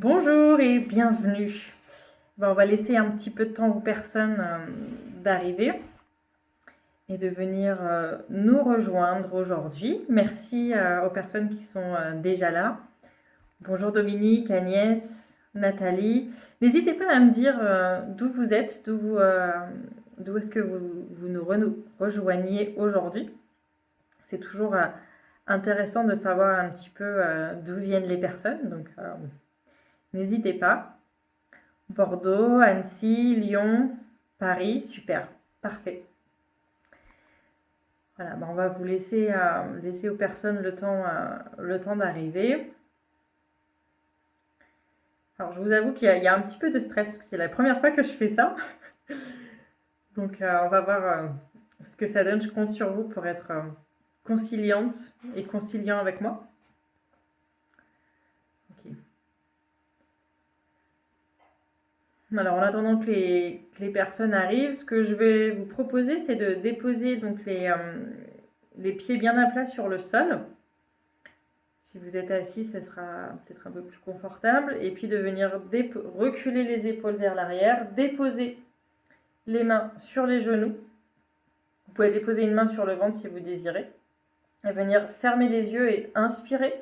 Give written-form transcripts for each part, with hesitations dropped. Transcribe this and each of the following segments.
Bonjour et bienvenue. On va laisser un petit peu de temps aux personnes d'arriver et de venir nous rejoindre aujourd'hui. Merci aux personnes qui sont déjà là. Bonjour Dominique, Agnès, Nathalie. N'hésitez pas à me dire d'où vous êtes, d'où est-ce que vous nous rejoignez aujourd'hui. C'est toujours intéressant de savoir un petit peu d'où viennent les personnes. Donc, n'hésitez pas. Bordeaux, Annecy, Lyon, Paris, super, parfait. Voilà, on va vous laisser aux personnes le temps d'arriver. Alors, je vous avoue qu'il y a un petit peu de stress parce que c'est la première fois que je fais ça. Donc, on va voir ce que ça donne. Je compte sur vous pour être conciliante et conciliant avec moi. Ok. Alors, en attendant que les personnes arrivent, ce que je vais vous proposer, c'est de déposer donc les pieds bien à plat sur le sol. Si vous êtes assis, ce sera peut-être un peu plus confortable. Et puis de venir reculer les épaules vers l'arrière, déposer les mains sur les genoux. Vous pouvez déposer une main sur le ventre si vous désirez. Et venir fermer les yeux et inspirer.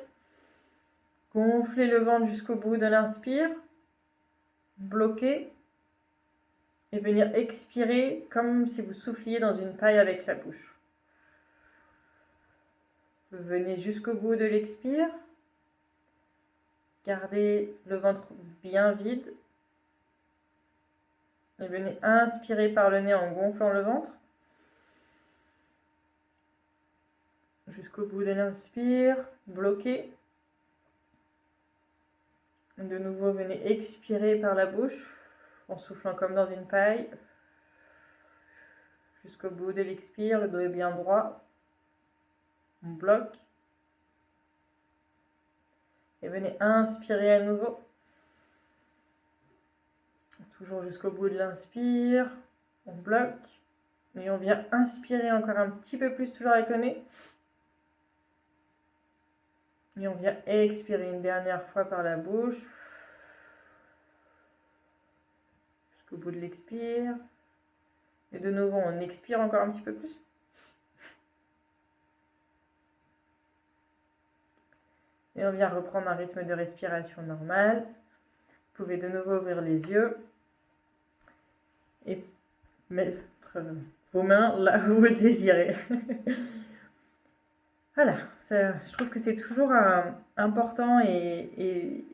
Gonfler le ventre jusqu'au bout de l'inspire. Bloquer. Et venir expirer comme si vous souffliez dans une paille avec la bouche. Venez jusqu'au bout de l'expire. Gardez le ventre bien vide. Et venez inspirer par le nez en gonflant le ventre. Jusqu'au bout de l'inspire, bloquez. De nouveau, venez expirer par la bouche en soufflant comme dans une paille. Jusqu'au bout de l'expire, le dos est bien droit. On bloque. Et venez inspirer à nouveau. Toujours jusqu'au bout de l'inspire. On bloque. Et on vient inspirer encore un petit peu plus, toujours avec le nez. Et on vient expirer une dernière fois par la bouche. Jusqu'au bout de l'expire. Et de nouveau, on expire encore un petit peu plus. Et on vient reprendre un rythme de respiration normal. Vous pouvez de nouveau ouvrir les yeux et mettre vos mains là où vous le désirez. Voilà, je trouve que c'est toujours important et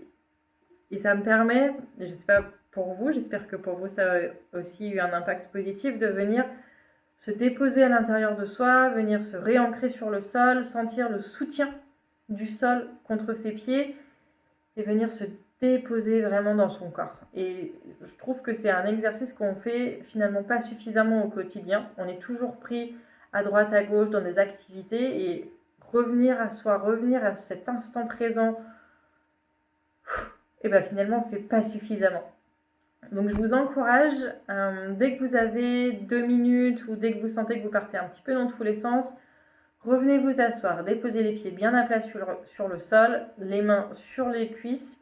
ça me permet, je ne sais pas pour vous, j'espère que pour vous ça a aussi eu un impact positif, de venir se déposer à l'intérieur de soi, venir se réancrer sur le sol, sentir le soutien du sol contre ses pieds et venir se déposer vraiment dans son corps. Et je trouve que c'est un exercice qu'on fait finalement pas suffisamment au quotidien. On est toujours pris à droite, à gauche dans des activités et revenir à soi, revenir à cet instant présent, et bien finalement on ne fait pas suffisamment. Donc je vous encourage, dès que vous avez 2 minutes ou dès que vous sentez que vous partez un petit peu dans tous les sens, revenez vous asseoir, déposez les pieds bien à plat sur le sol, les mains sur les cuisses,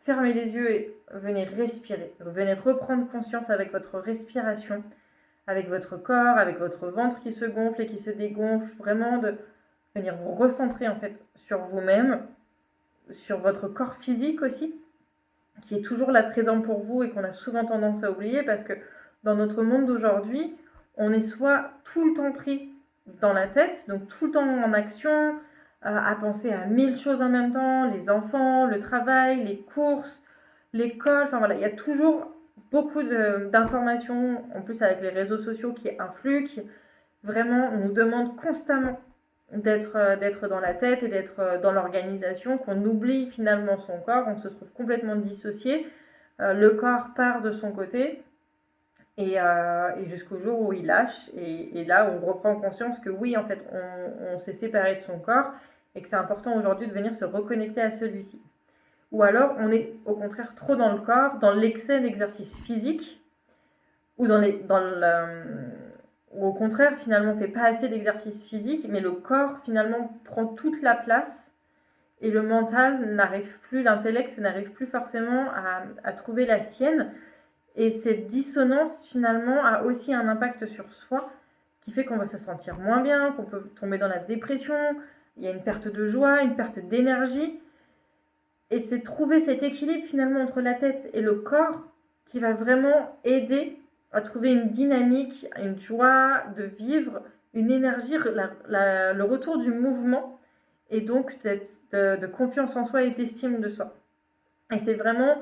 fermez les yeux et venez respirer. Venez reprendre conscience avec votre respiration, avec votre corps, avec votre ventre qui se gonfle et qui se dégonfle, vraiment de venir vous recentrer en fait sur vous-même, sur votre corps physique aussi, qui est toujours là présent pour vous et qu'on a souvent tendance à oublier parce que dans notre monde d'aujourd'hui, on est soit tout le temps pris dans la tête, donc tout le temps en action, à penser à 1000 choses en même temps, les enfants, le travail, les courses, l'école, enfin voilà, il y a toujours beaucoup d'informations, en plus avec les réseaux sociaux qui influent, qui vraiment, on nous demande constamment d'être dans la tête et d'être dans l'organisation, qu'on oublie finalement son corps, on se trouve complètement dissocié, le corps part de son côté, et jusqu'au jour où il lâche, et là on reprend conscience que oui, en fait, on s'est séparé de son corps, et que c'est important aujourd'hui de venir se reconnecter à celui-ci. Ou alors on est au contraire trop dans le corps, dans l'excès d'exercice physique, ou ou au contraire, finalement, on ne fait pas assez d'exercice physique, mais le corps, finalement, prend toute la place et le mental n'arrive plus, l'intellect n'arrive plus forcément à trouver la sienne. Et cette dissonance, finalement, a aussi un impact sur soi, qui fait qu'on va se sentir moins bien, qu'on peut tomber dans la dépression, il y a une perte de joie, une perte d'énergie. Et c'est trouver cet équilibre, finalement, entre la tête et le corps qui va vraiment aider à trouver une dynamique, une joie de vivre, une énergie, le retour du mouvement, et donc de confiance en soi et d'estime de soi. Et c'est vraiment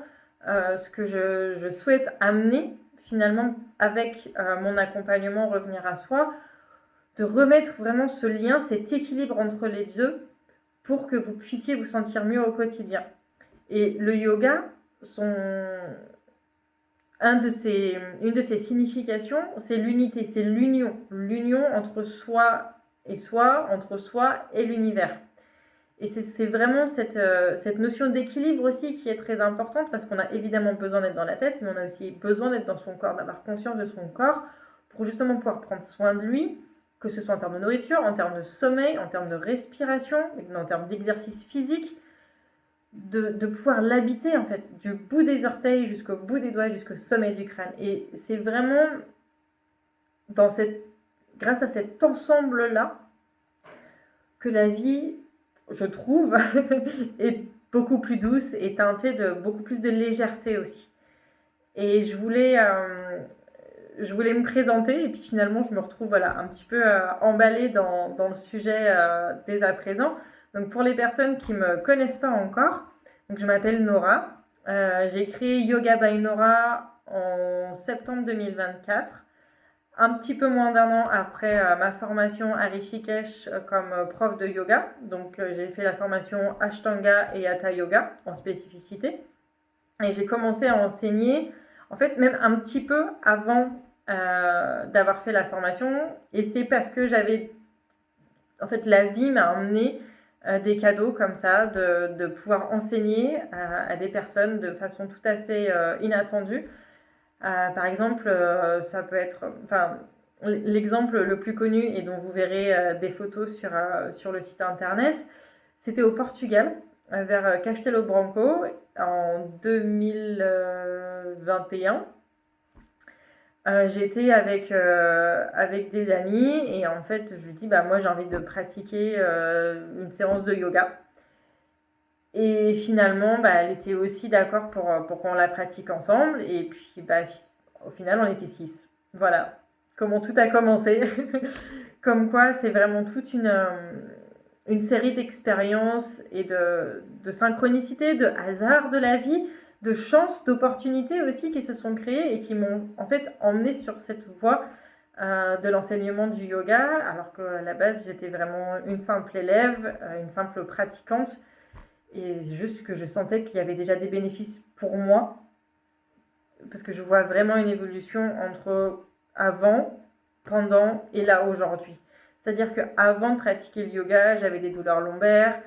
ce que je souhaite amener finalement avec mon accompagnement Revenir à soi, de remettre vraiment ce lien, cet équilibre entre les deux pour que vous puissiez vous sentir mieux au quotidien. Et le yoga, une de ses significations, c'est l'unité, c'est l'union entre soi et soi, entre soi et l'univers. Et c'est vraiment cette notion d'équilibre aussi qui est très importante, parce qu'on a évidemment besoin d'être dans la tête, mais on a aussi besoin d'être dans son corps, d'avoir conscience de son corps pour justement pouvoir prendre soin de lui, que ce soit en termes de nourriture, en termes de sommeil, en termes de respiration, en termes d'exercice physique, de pouvoir l'habiter en fait, du bout des orteils jusqu'au bout des doigts, jusqu'au sommet du crâne. Et c'est vraiment grâce à cet ensemble-là que la vie, je trouve, est beaucoup plus douce et teintée de beaucoup plus de légèreté aussi. Et je voulais me présenter, et puis finalement je me retrouve un petit peu emballée dans le sujet dès à présent. Donc pour les personnes qui ne me connaissent pas encore, donc je m'appelle Nora. J'ai créé Yoga by Nora en septembre 2024. Un petit peu moins d'un an après ma formation à Rishikesh comme prof de yoga. Donc j'ai fait la formation Ashtanga et Hatha Yoga en spécificité. Et j'ai commencé à enseigner, en fait, même un petit peu avant d'avoir fait la formation. Et c'est parce que en fait, la vie m'a emmené des cadeaux comme ça, de pouvoir enseigner à des personnes de façon tout à fait inattendue. Par exemple, ça peut être, l'exemple le plus connu et dont vous verrez des photos sur le site internet, c'était au Portugal, vers Castelo Branco en 2021. J'étais avec des amis et en fait je lui dis moi j'ai envie de pratiquer une séance de yoga. Et finalement, elle était aussi d'accord pour qu'on la pratique ensemble. Et puis, au final, on était 6. Voilà comment tout a commencé. Comme quoi, c'est vraiment toute une série d'expériences et de synchronicité, de hasard de la vie, de chances, d'opportunités aussi qui se sont créées et qui m'ont en fait emmenée sur cette voie de l'enseignement du yoga, alors qu'à la base, j'étais vraiment une simple élève, une simple pratiquante. Et juste que je sentais qu'il y avait déjà des bénéfices pour moi, parce que je vois vraiment une évolution entre avant, pendant et là aujourd'hui. C'est-à-dire qu'avant de pratiquer le yoga, j'avais des douleurs lombaires,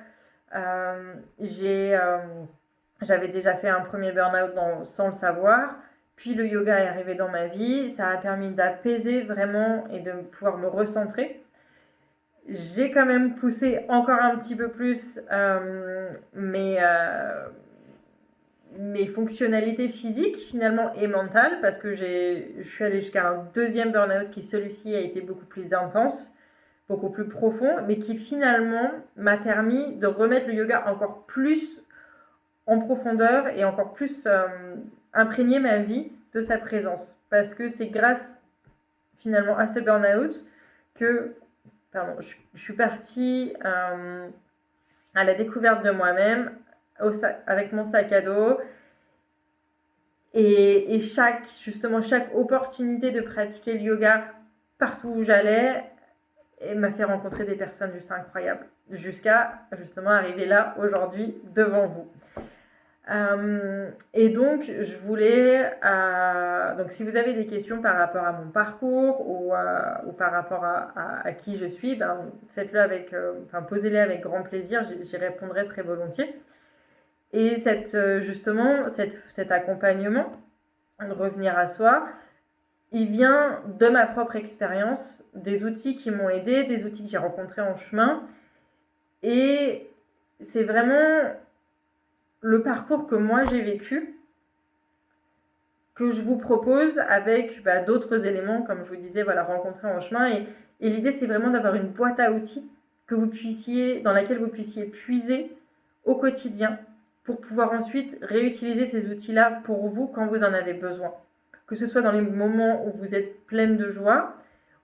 j'avais déjà fait un premier burn-out sans le savoir, puis le yoga est arrivé dans ma vie, ça a permis d'apaiser vraiment et de pouvoir me recentrer. J'ai quand même poussé encore un petit peu plus mes fonctionnalités physiques finalement et mentales, parce que je suis allée jusqu'à un deuxième burn-out qui, celui-ci, a été beaucoup plus intense, beaucoup plus profond, mais qui finalement m'a permis de remettre le yoga encore plus en profondeur et encore plus imprégner ma vie de sa présence, parce que c'est grâce finalement à ce burn-out que je suis partie à la découverte de moi-même avec mon sac à dos, et chaque opportunité de pratiquer le yoga partout où j'allais m'a fait rencontrer des personnes juste incroyables, jusqu'à justement arriver là aujourd'hui devant vous. Et donc je voulais donc si vous avez des questions par rapport à mon parcours ou par rapport à qui je suis, faites-le posez-les avec grand plaisir, j'y répondrai très volontiers. Et cet accompagnement de Revenir à soi, il vient de ma propre expérience, des outils qui m'ont aidée, des outils que j'ai rencontrés en chemin, et c'est vraiment le parcours que moi j'ai vécu, que je vous propose avec d'autres éléments, comme je vous disais, voilà, rencontrés en chemin. Et l'idée, c'est vraiment d'avoir une boîte à outils dans laquelle vous puissiez puiser au quotidien pour pouvoir ensuite réutiliser ces outils-là pour vous quand vous en avez besoin. Que ce soit dans les moments où vous êtes pleine de joie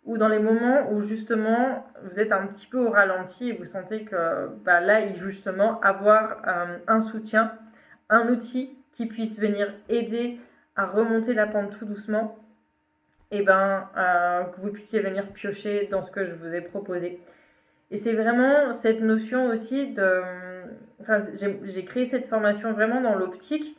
ou dans les moments où justement vous êtes un petit peu au ralenti et vous sentez que là, il justement avoir un soutien, un outil qui puisse venir aider à remonter la pente tout doucement, et que vous puissiez venir piocher dans ce que je vous ai proposé. Et c'est vraiment cette notion aussi de... j'ai créé cette formation vraiment dans l'optique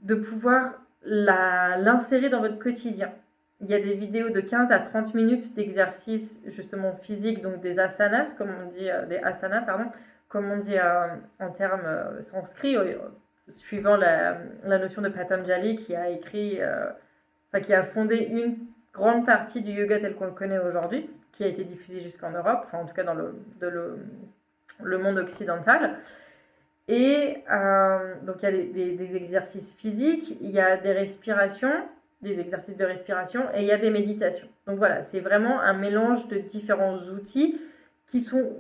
de pouvoir l'insérer dans votre quotidien. Il y a des vidéos de 15 à 30 minutes d'exercices justement physiques, donc des asanas, comme on dit, des asanas, pardon, comme on dit en termes sanscrits, suivant la notion de Patanjali qui a écrit, qui a fondé une grande partie du yoga tel qu'on le connaît aujourd'hui, qui a été diffusé jusqu'en Europe, en tout cas dans le monde occidental. Et donc il y a des exercices physiques, il y a des respirations, des exercices de respiration, et il y a des méditations. Donc voilà, c'est vraiment un mélange de différents outils qui sont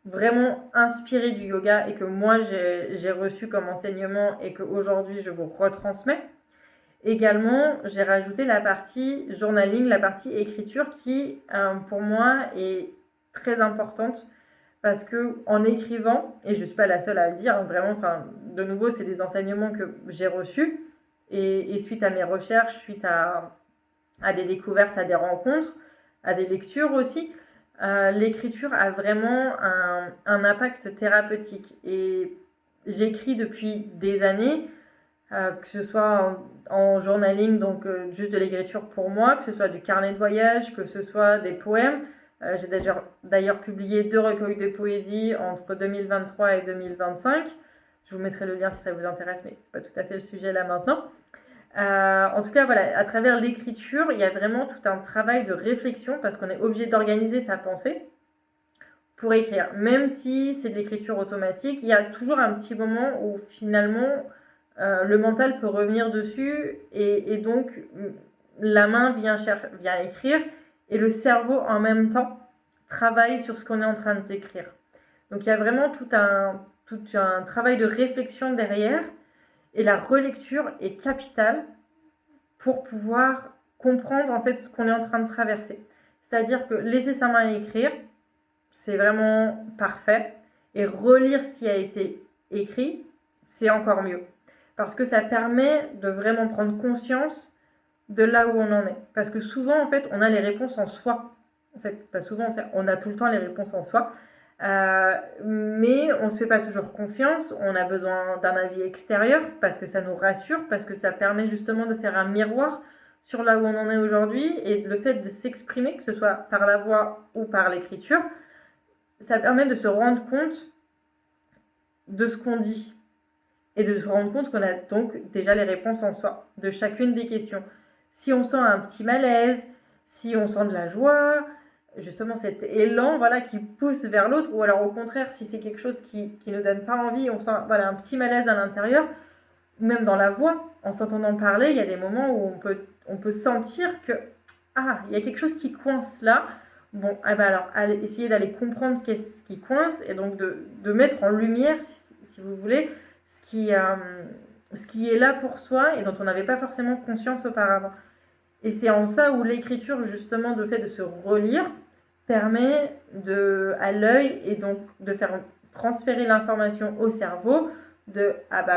vraiment inspirés du yoga et que moi j'ai reçu comme enseignement et qu'aujourd'hui je vous retransmets. Également, j'ai rajouté la partie journaling, la partie écriture qui, pour moi, est très importante parce que en écrivant, et je ne suis pas la seule à le dire, vraiment, de nouveau, c'est des enseignements que j'ai reçus et suite à mes recherches, suite à des découvertes, à des rencontres, à des lectures aussi, l'écriture a vraiment un impact thérapeutique. Et j'écris depuis des années, que ce soit en journaling, donc juste de l'écriture pour moi, que ce soit du carnet de voyage, que ce soit des poèmes. J'ai d'ailleurs publié 2 recueils de poésie entre 2023 et 2025. Je vous mettrai le lien si ça vous intéresse, mais ce n'est pas tout à fait le sujet là maintenant. En tout cas, voilà, à travers l'écriture, il y a vraiment tout un travail de réflexion parce qu'on est obligé d'organiser sa pensée pour écrire. Même si c'est de l'écriture automatique, il y a toujours un petit moment où finalement le mental peut revenir dessus et donc la main vient écrire et le cerveau en même temps travaille sur ce qu'on est en train d'écrire. Donc il y a vraiment tout un travail de réflexion derrière et la relecture est capitale pour pouvoir comprendre en fait ce qu'on est en train de traverser. C'est-à-dire que laisser sa main écrire, c'est vraiment parfait, et relire ce qui a été écrit, c'est encore mieux. Parce que ça permet de vraiment prendre conscience de là où on en est. Parce que souvent, en fait, on a les réponses en soi. En fait, pas souvent, on a tout le temps les réponses en soi. Mais on ne se fait pas toujours confiance. On a besoin d'un avis extérieur parce que ça nous rassure, parce que ça permet justement de faire un miroir sur là où on en est aujourd'hui. Et le fait de s'exprimer, que ce soit par la voix ou par l'écriture, ça permet de se rendre compte de ce qu'on dit. Et de se rendre compte qu'on a donc déjà les réponses en soi de chacune des questions. Si on sent un petit malaise, si on sent de la joie, justement cet élan qui pousse vers l'autre, ou alors au contraire, si c'est quelque chose qui ne nous donne pas envie, on sent un petit malaise à l'intérieur, même dans la voix, en s'entendant parler, il y a des moments où on peut sentir que il y a quelque chose qui coince là. Bon, alors essayez d'aller comprendre qu'est-ce qui coince et donc de mettre en lumière, si vous voulez, ce qui est là pour soi et dont on n'avait pas forcément conscience auparavant. Et c'est en ça où l'écriture, justement, le fait de se relire, permet à l'œil et donc de faire transférer l'information au cerveau de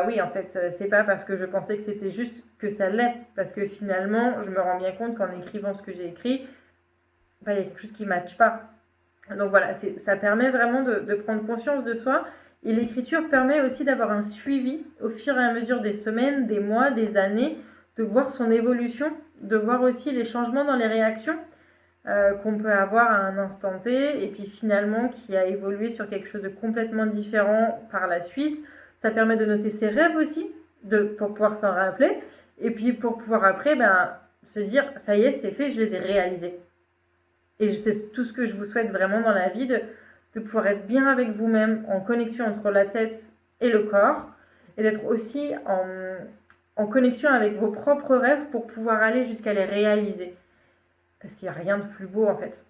oui, en fait, c'est pas parce que je pensais que c'était juste que ça l'est, parce que finalement, je me rends bien compte qu'en écrivant ce que j'ai écrit, il y a quelque chose qui ne matche pas. Donc voilà, ça permet vraiment de prendre conscience de soi. Et l'écriture permet aussi d'avoir un suivi au fur et à mesure des semaines, des mois, des années, de voir son évolution, de voir aussi les changements dans les réactions qu'on peut avoir à un instant T, et puis finalement qui a évolué sur quelque chose de complètement différent par la suite. Ça permet de noter ses rêves aussi, pour pouvoir s'en rappeler, et puis pour pouvoir après se dire, ça y est, c'est fait, je les ai réalisés. Et c'est tout ce que je vous souhaite vraiment dans la vie, de pouvoir être bien avec vous-même, en connexion entre la tête et le corps, et d'être aussi en connexion avec vos propres rêves pour pouvoir aller jusqu'à les réaliser. Parce qu'il n'y a rien de plus beau en fait.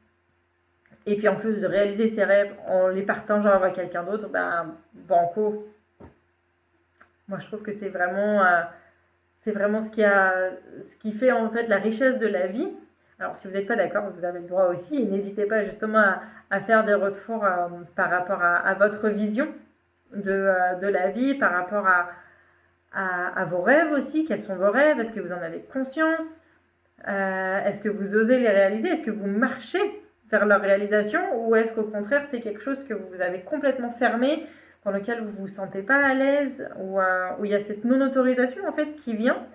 Et puis en plus de réaliser ses rêves en les partageant avec quelqu'un d'autre, ben banco. Moi je trouve que c'est vraiment ce qui fait en fait la richesse de la vie. Alors si vous n'êtes pas d'accord, vous avez le droit aussi, et n'hésitez pas justement à faire des retours par rapport à votre vision de la vie, par rapport à vos rêves aussi. Quels sont vos rêves? Est-ce que vous en avez conscience? Est-ce que vous osez les réaliser? Est-ce que vous marchez vers leur réalisation? Ou est-ce qu'au contraire, c'est quelque chose que vous avez complètement fermé, dans lequel vous ne vous sentez pas à l'aise, où il y a cette non-autorisation en fait qui vient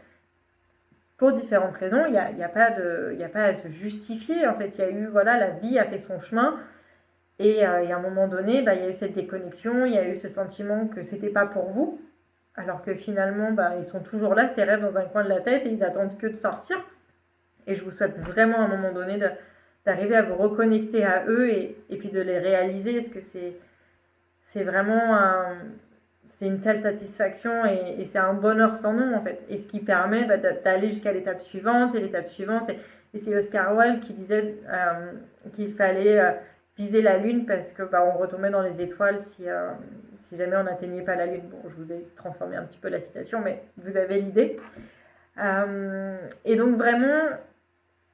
pour différentes raisons? Il n'y a pas à se justifier. En fait, il y a eu, voilà, la vie a fait son chemin. Et à un moment donné, il y a eu cette déconnexion, il y a eu ce sentiment que c'était pas pour vous. Alors que finalement, ils sont toujours là, ces rêves dans un coin de la tête, et ils attendent que de sortir. Et je vous souhaite vraiment à un moment donné d'arriver à vous reconnecter à eux et puis de les réaliser, parce que c'est vraiment c'est une telle satisfaction et c'est un bonheur sans nom en fait. Et ce qui permet d'aller jusqu'à l'étape suivante et l'étape suivante. Et c'est Oscar Wilde qui disait qu'il fallait viser la lune parce que on retombait dans les étoiles si jamais on n'atteignait pas la lune. Bon, je vous ai transformé un petit peu la citation, mais vous avez l'idée. Et donc vraiment,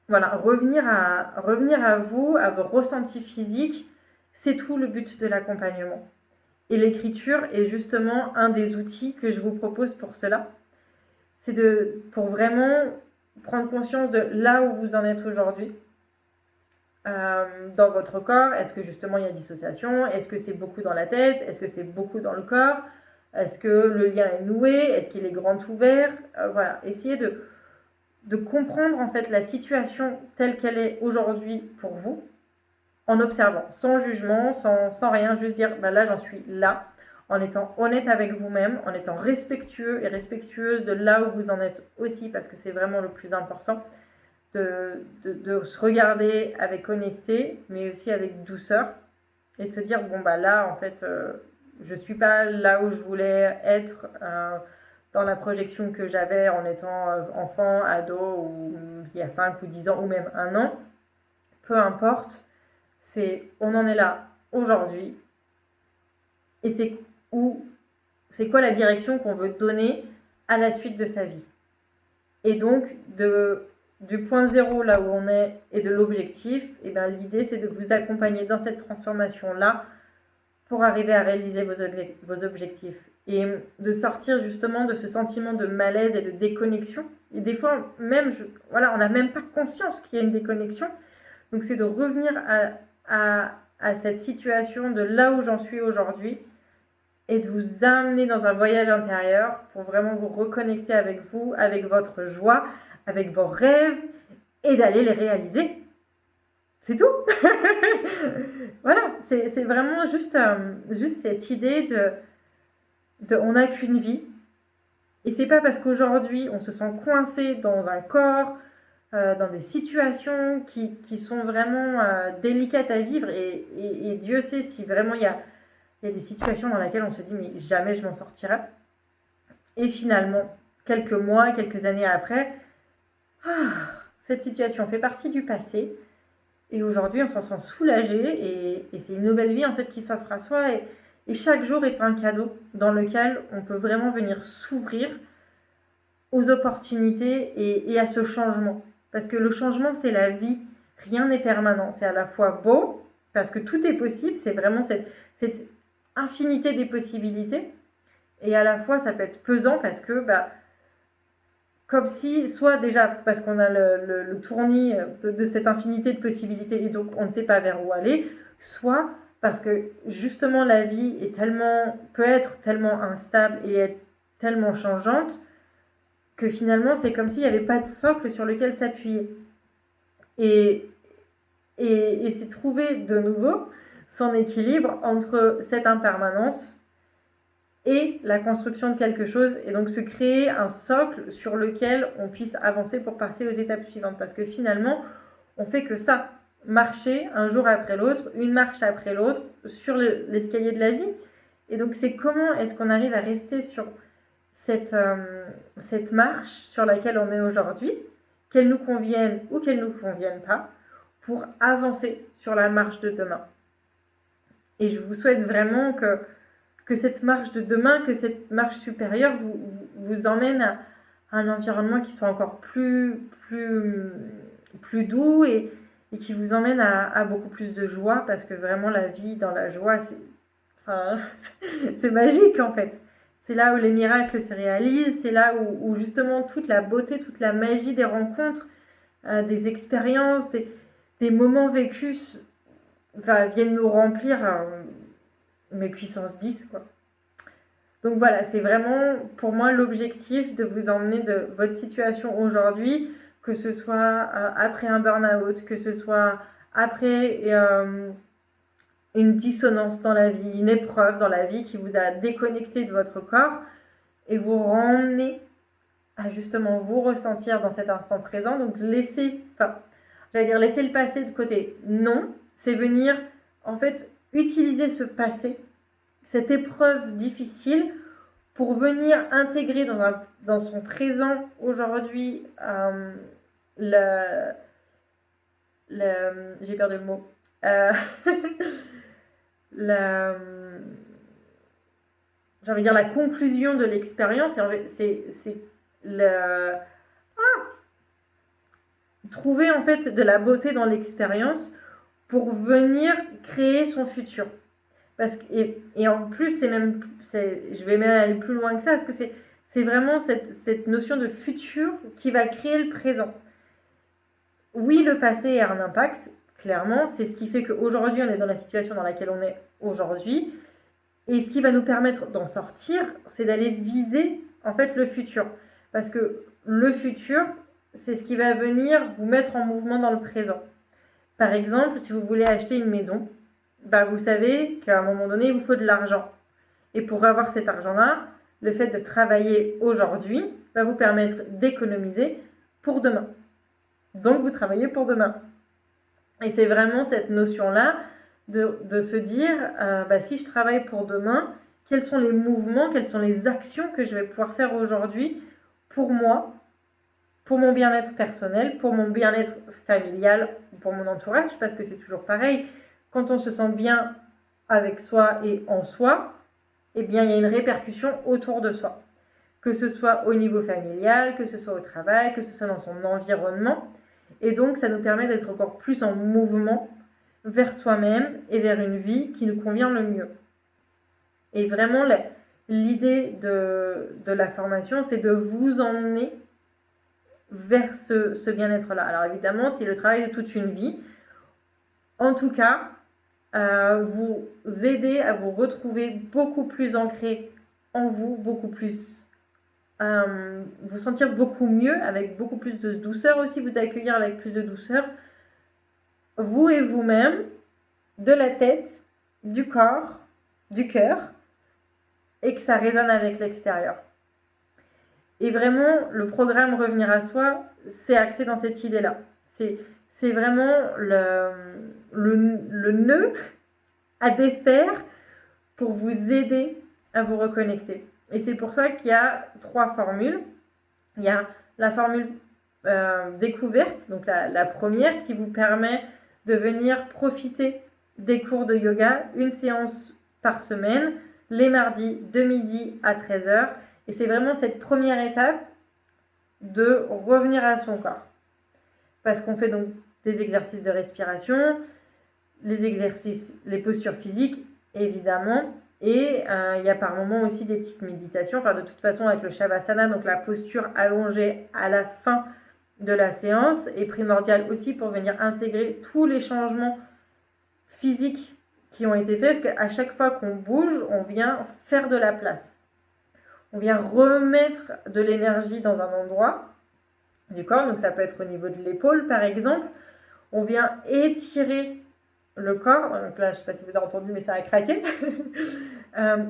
voilà, revenir à vous, à vos ressentis physiques, c'est tout le but de l'accompagnement. Et l'écriture est justement un des outils que je vous propose pour cela. C'est pour vraiment prendre conscience de là où vous en êtes aujourd'hui, dans votre corps. Est-ce que justement il y a dissociation? Est-ce que c'est beaucoup dans la tête? Est-ce que c'est beaucoup dans le corps? Est-ce que le lien est noué? Est-ce qu'il est grand ouvert? Voilà, essayez de comprendre en fait la situation telle qu'elle est aujourd'hui pour vous, en observant, sans jugement, sans rien, juste dire là j'en suis là, en étant honnête avec vous-même, en étant respectueux et respectueuse de là où vous en êtes aussi, parce que c'est vraiment le plus important, de se regarder avec honnêteté, mais aussi avec douceur, et de se dire là en fait je suis pas là où je voulais être dans la projection que j'avais en étant enfant, ado, ou il y a 5 ou 10 ans, ou même 1 an, peu importe, on en est là aujourd'hui, et c'est quoi la direction qu'on veut donner à la suite de sa vie. Et donc, du point zéro, là où on est, et de l'objectif, l'idée, c'est de vous accompagner dans cette transformation-là pour arriver à réaliser vos objectifs. Et de sortir justement de ce sentiment de malaise et de déconnexion. Et des fois, même, on n'a même pas conscience qu'il y a une déconnexion. Donc, c'est de revenir à cette situation de là où j'en suis aujourd'hui et de vous amener dans un voyage intérieur pour vraiment vous reconnecter avec vous, avec votre joie, avec vos rêves et d'aller les réaliser. C'est tout. Voilà, c'est vraiment juste cette idée de on n'a qu'une vie. Et c'est pas parce qu'aujourd'hui on se sent coincé dans un corps, dans des situations qui sont vraiment délicates à vivre, et Dieu sait si vraiment il y a des situations dans lesquelles on se dit mais jamais je m'en sortirai. Et finalement, quelques mois, quelques années après, cette situation fait partie du passé. Et aujourd'hui, on s'en sent soulagé et c'est une nouvelle vie en fait qui s'offre à soi. Et chaque jour est un cadeau dans lequel on peut vraiment venir s'ouvrir aux opportunités et à ce changement. Parce que le changement, c'est la vie. Rien n'est permanent. C'est à la fois beau, parce que tout est possible. C'est vraiment cette infinité des possibilités. Et à la fois, ça peut être pesant parce que comme si, soit déjà parce qu'on a le tournis de cette infinité de possibilités et donc on ne sait pas vers où aller, soit parce que justement la vie peut être tellement instable et être tellement changeante que finalement c'est comme s'il n'y avait pas de socle sur lequel s'appuyer. Et c'est trouver de nouveau son équilibre entre cette impermanence et la construction de quelque chose, et donc se créer un socle sur lequel on puisse avancer pour passer aux étapes suivantes, parce que finalement on fait que ça, marcher un jour après l'autre, une marche après l'autre, sur l'escalier de la vie. Et donc, c'est comment est-ce qu'on arrive à rester sur cette marche sur laquelle on est aujourd'hui, qu'elle nous convienne ou qu'elle ne nous convienne pas, pour avancer sur la marche de demain. Et je vous souhaite vraiment que cette marche de demain, que cette marche supérieure vous emmène à un environnement qui soit encore plus doux et qui vous emmène à beaucoup plus de joie, parce que vraiment la vie dans la joie, c'est magique en fait. C'est là où les miracles se réalisent, c'est là où justement toute la beauté, toute la magie des rencontres, des expériences, des moments vécus viennent nous remplir mes puissance 10, quoi. Donc voilà, c'est vraiment pour moi l'objectif de vous emmener de votre situation aujourd'hui, que ce soit après un burn-out, que ce soit après une dissonance dans la vie, une épreuve dans la vie qui vous a déconnecté de votre corps, et vous ramener à justement vous ressentir dans cet instant présent. Donc laisser le passé de côté. Non, c'est venir en fait utiliser ce passé, cette épreuve difficile, pour venir intégrer dans son présent aujourd'hui j'ai perdu le mot. J'ai envie de dire la conclusion de l'expérience. Et en fait, c'est trouver en fait de la beauté dans l'expérience pour venir créer son futur. Et en plus, je vais même aller plus loin que ça, parce que c'est vraiment cette notion de futur qui va créer le présent. Oui, le passé a un impact, clairement. C'est ce qui fait qu'aujourd'hui, on est dans la situation dans laquelle on est aujourd'hui. Et ce qui va nous permettre d'en sortir, c'est d'aller viser en fait le futur. Parce que le futur, c'est ce qui va venir vous mettre en mouvement dans le présent. Par exemple, si vous voulez acheter une maison, vous savez qu'à un moment donné, il vous faut de l'argent. Et pour avoir cet argent-là, le fait de travailler aujourd'hui va vous permettre d'économiser pour demain. Donc, vous travaillez pour demain. Et c'est vraiment cette notion-là de se dire, si je travaille pour demain, quels sont les mouvements, quelles sont les actions que je vais pouvoir faire aujourd'hui pour moi, pour mon bien-être personnel, pour mon bien-être familial, pour mon entourage, parce que c'est toujours pareil. Quand on se sent bien avec soi et en soi, eh bien, il y a une répercussion autour de soi. Que ce soit au niveau familial, que ce soit au travail, que ce soit dans son environnement. Et donc, ça nous permet d'être encore plus en mouvement vers soi-même et vers une vie qui nous convient le mieux. Et vraiment, l'idée de la formation, c'est de vous emmener vers ce bien-être-là. Alors évidemment, c'est le travail de toute une vie. En tout cas, vous aider à vous retrouver beaucoup plus ancré en vous, beaucoup plus vous sentir beaucoup mieux, avec beaucoup plus de douceur aussi, vous accueillir avec plus de douceur, vous et vous-même, de la tête, du corps, du cœur, et que ça résonne avec l'extérieur. Et vraiment, le programme Revenir à soi, c'est axé dans cette idée-là. C'est vraiment le nœud à défaire pour vous aider à vous reconnecter. Et c'est pour ça qu'il y a 3 formules. Il y a la formule découverte, donc la première, qui vous permet de venir profiter des cours de yoga, une séance par semaine, les mardis de midi à 13h. Et c'est vraiment cette première étape de revenir à son corps. Parce qu'on fait donc des exercices de respiration, les postures physiques, évidemment. Et il y a par moments aussi des petites méditations. Enfin, de toute façon, avec le Shavasana, donc la posture allongée à la fin de la séance, est primordiale aussi pour venir intégrer tous les changements physiques qui ont été faits. Parce qu'à chaque fois qu'on bouge, on vient faire de la place. On vient remettre de l'énergie dans un endroit du corps. Donc ça peut être au niveau de l'épaule, par exemple. On vient étirer le corps. Donc là, je ne sais pas si vous avez entendu, mais ça a craqué.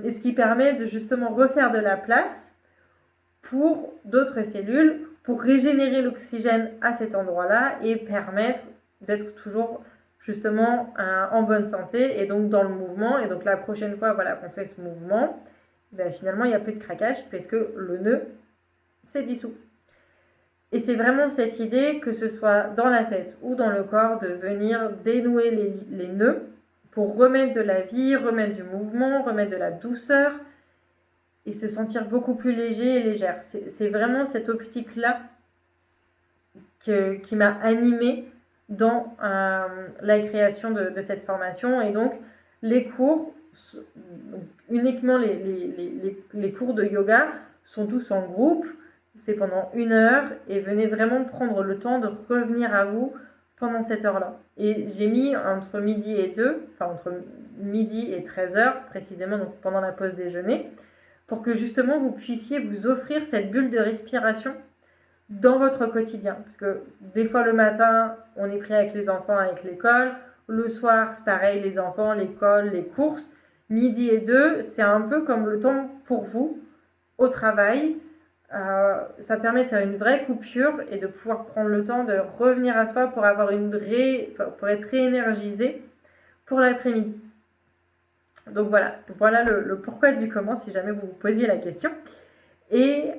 Et ce qui permet de justement refaire de la place pour d'autres cellules, pour régénérer l'oxygène à cet endroit-là et permettre d'être toujours justement en bonne santé et donc dans le mouvement. Et donc la prochaine fois qu'on fait ce mouvement, finalement il n'y a plus de craquage parce que le nœud s'est dissous. Et c'est vraiment cette idée, que ce soit dans la tête ou dans le corps, de venir dénouer les nœuds pour remettre de la vie, remettre du mouvement, remettre de la douceur et se sentir beaucoup plus léger et légère. C'est vraiment cette optique-là qui m'a animée dans la création de cette formation. Et donc, les cours, uniquement les cours de yoga, sont tous en groupe. C'est pendant 1 heure et venez vraiment prendre le temps de revenir à vous pendant cette heure-là. Et j'ai mis entre midi et 2, enfin entre midi et 13h précisément, donc pendant la pause déjeuner, pour que justement vous puissiez vous offrir cette bulle de respiration dans votre quotidien. Parce que des fois le matin, on est pris avec les enfants, avec l'école. Le soir, c'est pareil, les enfants, l'école, les courses. Midi et 2, c'est un peu comme le temps pour vous au travail. Ça permet de faire une vraie coupure et de pouvoir prendre le temps de revenir à soi pour avoir pour être réénergisé pour l'après-midi. Donc voilà le pourquoi du comment, si jamais vous vous posiez la question. Et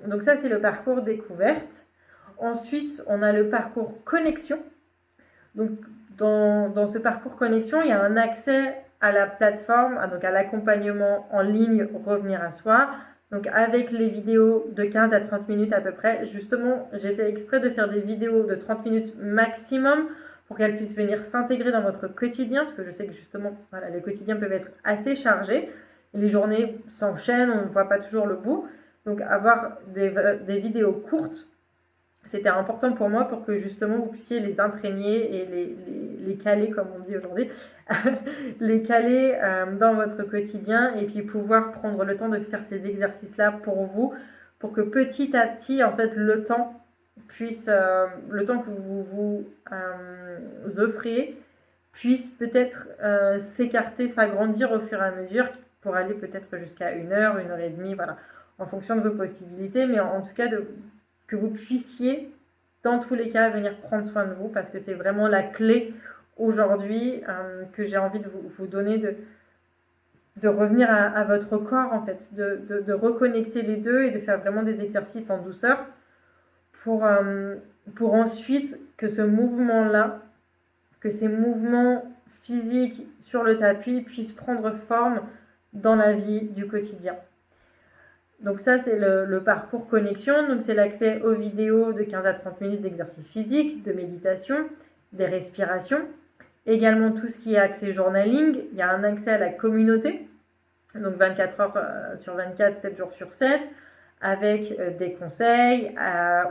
donc ça, c'est le parcours découverte. Ensuite, on a le parcours connexion. Donc dans ce parcours connexion, il y a un accès à la plateforme, donc à l'accompagnement en ligne Revenir à soi. Donc avec les vidéos de 15 à 30 minutes à peu près. Justement, j'ai fait exprès de faire des vidéos de 30 minutes maximum pour qu'elles puissent venir s'intégrer dans votre quotidien, parce que je sais que justement, les quotidiens peuvent être assez chargés. Les journées s'enchaînent, on ne voit pas toujours le bout. Donc avoir des vidéos courtes, c'était important pour moi pour que justement vous puissiez les imprégner et les caler, comme on dit aujourd'hui, les caler dans votre quotidien et puis pouvoir prendre le temps de faire ces exercices-là pour vous, pour que petit à petit, en fait, le temps que vous offrez puisse peut-être s'écarter, s'agrandir au fur et à mesure, pour aller peut-être jusqu'à 1 heure, 1 heure et demie, voilà, en fonction de vos possibilités, mais en tout cas que vous puissiez, dans tous les cas, venir prendre soin de vous, parce que c'est vraiment la clé aujourd'hui que j'ai envie de vous donner, de revenir à votre corps, en fait, de reconnecter les deux et de faire vraiment des exercices en douceur pour ensuite que ce mouvement-là, que ces mouvements physiques sur le tapis puissent prendre forme dans la vie du quotidien. Donc ça, c'est le parcours connexion. Donc c'est l'accès aux vidéos de 15 à 30 minutes d'exercice physique, de méditation, des respirations. Également tout ce qui est accès journaling. Il y a un accès à la communauté, donc 24 heures sur 24, 7 jours sur 7, avec des conseils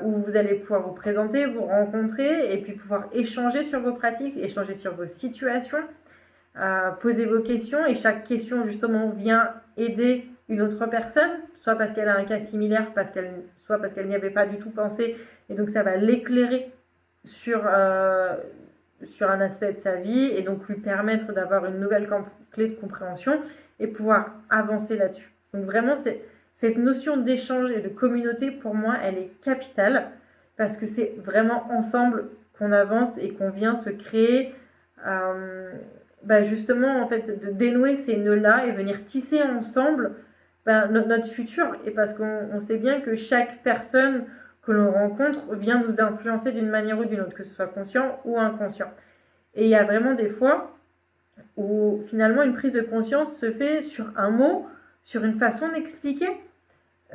où vous allez pouvoir vous présenter, vous rencontrer et puis pouvoir échanger sur vos pratiques, échanger sur vos situations, poser vos questions, et chaque question justement vient aider une autre personne, soit parce qu'elle a un cas similaire, soit parce qu'elle n'y avait pas du tout pensé, et donc ça va l'éclairer sur un aspect de sa vie et donc lui permettre d'avoir une nouvelle clé de compréhension et pouvoir avancer là-dessus. Donc vraiment, cette notion d'échange et de communauté, pour moi, elle est capitale, parce que c'est vraiment ensemble qu'on avance et qu'on vient se créer justement, en fait, de dénouer ces nœuds-là et venir tisser ensemble notre futur. Et parce qu'on sait bien que chaque personne que l'on rencontre vient nous influencer d'une manière ou d'une autre, que ce soit conscient ou inconscient. Et il y a vraiment des fois où finalement une prise de conscience se fait sur un mot, sur une façon d'expliquer.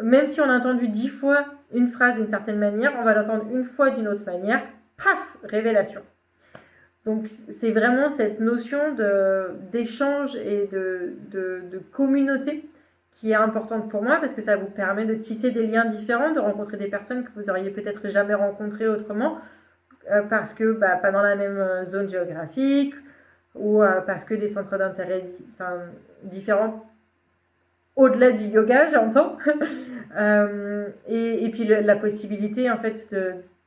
Même si on a entendu 10 fois une phrase d'une certaine manière, on va l'entendre une fois d'une autre manière, paf, révélation. Donc c'est vraiment cette notion d'échange et de communauté qui est importante pour moi, parce que ça vous permet de tisser des liens différents, de rencontrer des personnes que vous auriez peut-être jamais rencontrées autrement, parce que pas dans la même zone géographique, ou parce que des centres d'intérêt différents, au-delà du yoga, j'entends. Et puis la possibilité, en fait,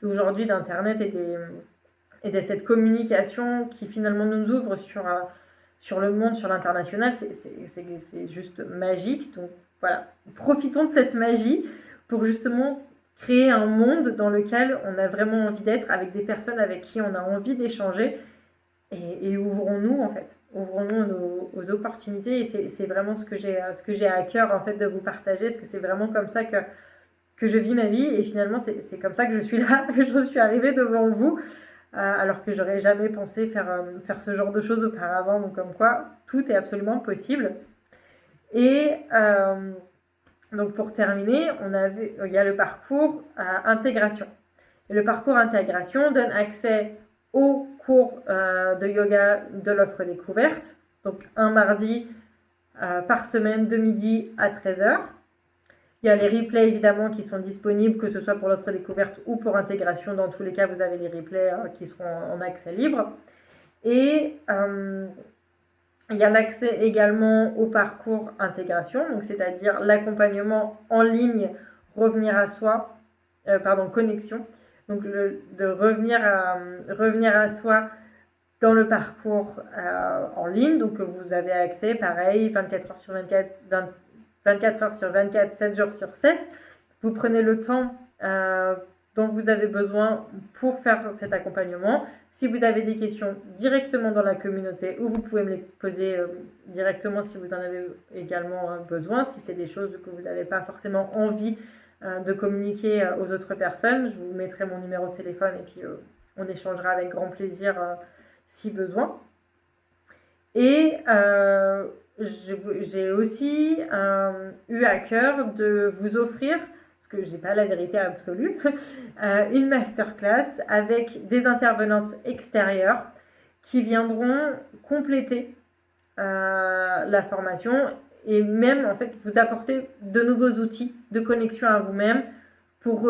d'aujourd'hui d'internet et de cette communication qui finalement nous ouvre sur le monde, sur l'international, c'est juste magique. Donc voilà, profitons de cette magie pour justement créer un monde dans lequel on a vraiment envie d'être, avec des personnes avec qui on a envie d'échanger et ouvrons-nous en fait. Ouvrons-nous aux opportunités et c'est vraiment ce que j'ai à cœur en fait de vous partager, parce que c'est vraiment comme ça que je vis ma vie et finalement c'est comme ça que je suis là, que je suis arrivée devant vous. Alors que j'aurais jamais pensé faire ce genre de choses auparavant. Donc comme quoi, tout est absolument possible. Et donc pour terminer, il y a le parcours intégration. Et le parcours intégration donne accès aux cours de yoga de l'offre découverte. Donc un mardi par semaine de midi à 13h. Il y a les replays évidemment qui sont disponibles, que ce soit pour l'offre découverte ou pour intégration. Dans tous les cas, vous avez les replays qui seront en accès libre. Et il y a l'accès également au parcours intégration, donc c'est-à-dire l'accompagnement en ligne, connexion. Donc de revenir à soi dans le parcours en ligne. Donc vous avez accès, pareil, 24h sur 24, 24h sur 24, 7 jours sur 7. Vous prenez le temps dont vous avez besoin pour faire cet accompagnement. Si vous avez des questions directement dans la communauté, ou vous pouvez me les poser directement si vous en avez également besoin, si c'est des choses que vous n'avez pas forcément envie de communiquer aux autres personnes, je vous mettrai mon numéro de téléphone et puis on échangera avec grand plaisir si besoin. Et j'ai aussi eu à cœur de vous offrir, parce que j'ai pas la vérité absolue, une masterclass avec des intervenantes extérieures qui viendront compléter la formation et même en fait vous apporter de nouveaux outils de connexion à vous-même pour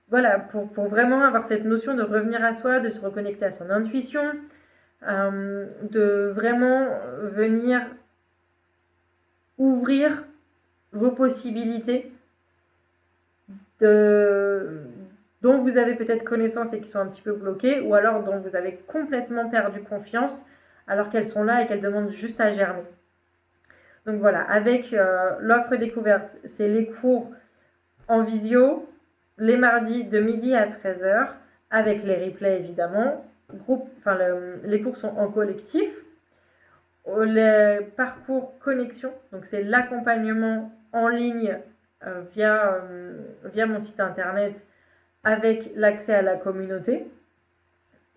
vraiment avoir cette notion de revenir à soi, de se reconnecter à son intuition, de vraiment venir ouvrir vos possibilités dont vous avez peut-être connaissance et qui sont un petit peu bloquées, ou alors dont vous avez complètement perdu confiance alors qu'elles sont là et qu'elles demandent juste à germer. Donc voilà, avec l'offre découverte, c'est les cours en visio, les mardis de midi à 13h, avec les replays évidemment. Les cours sont en collectif. Le parcours connexion, donc c'est l'accompagnement en ligne via mon site internet avec l'accès à la communauté.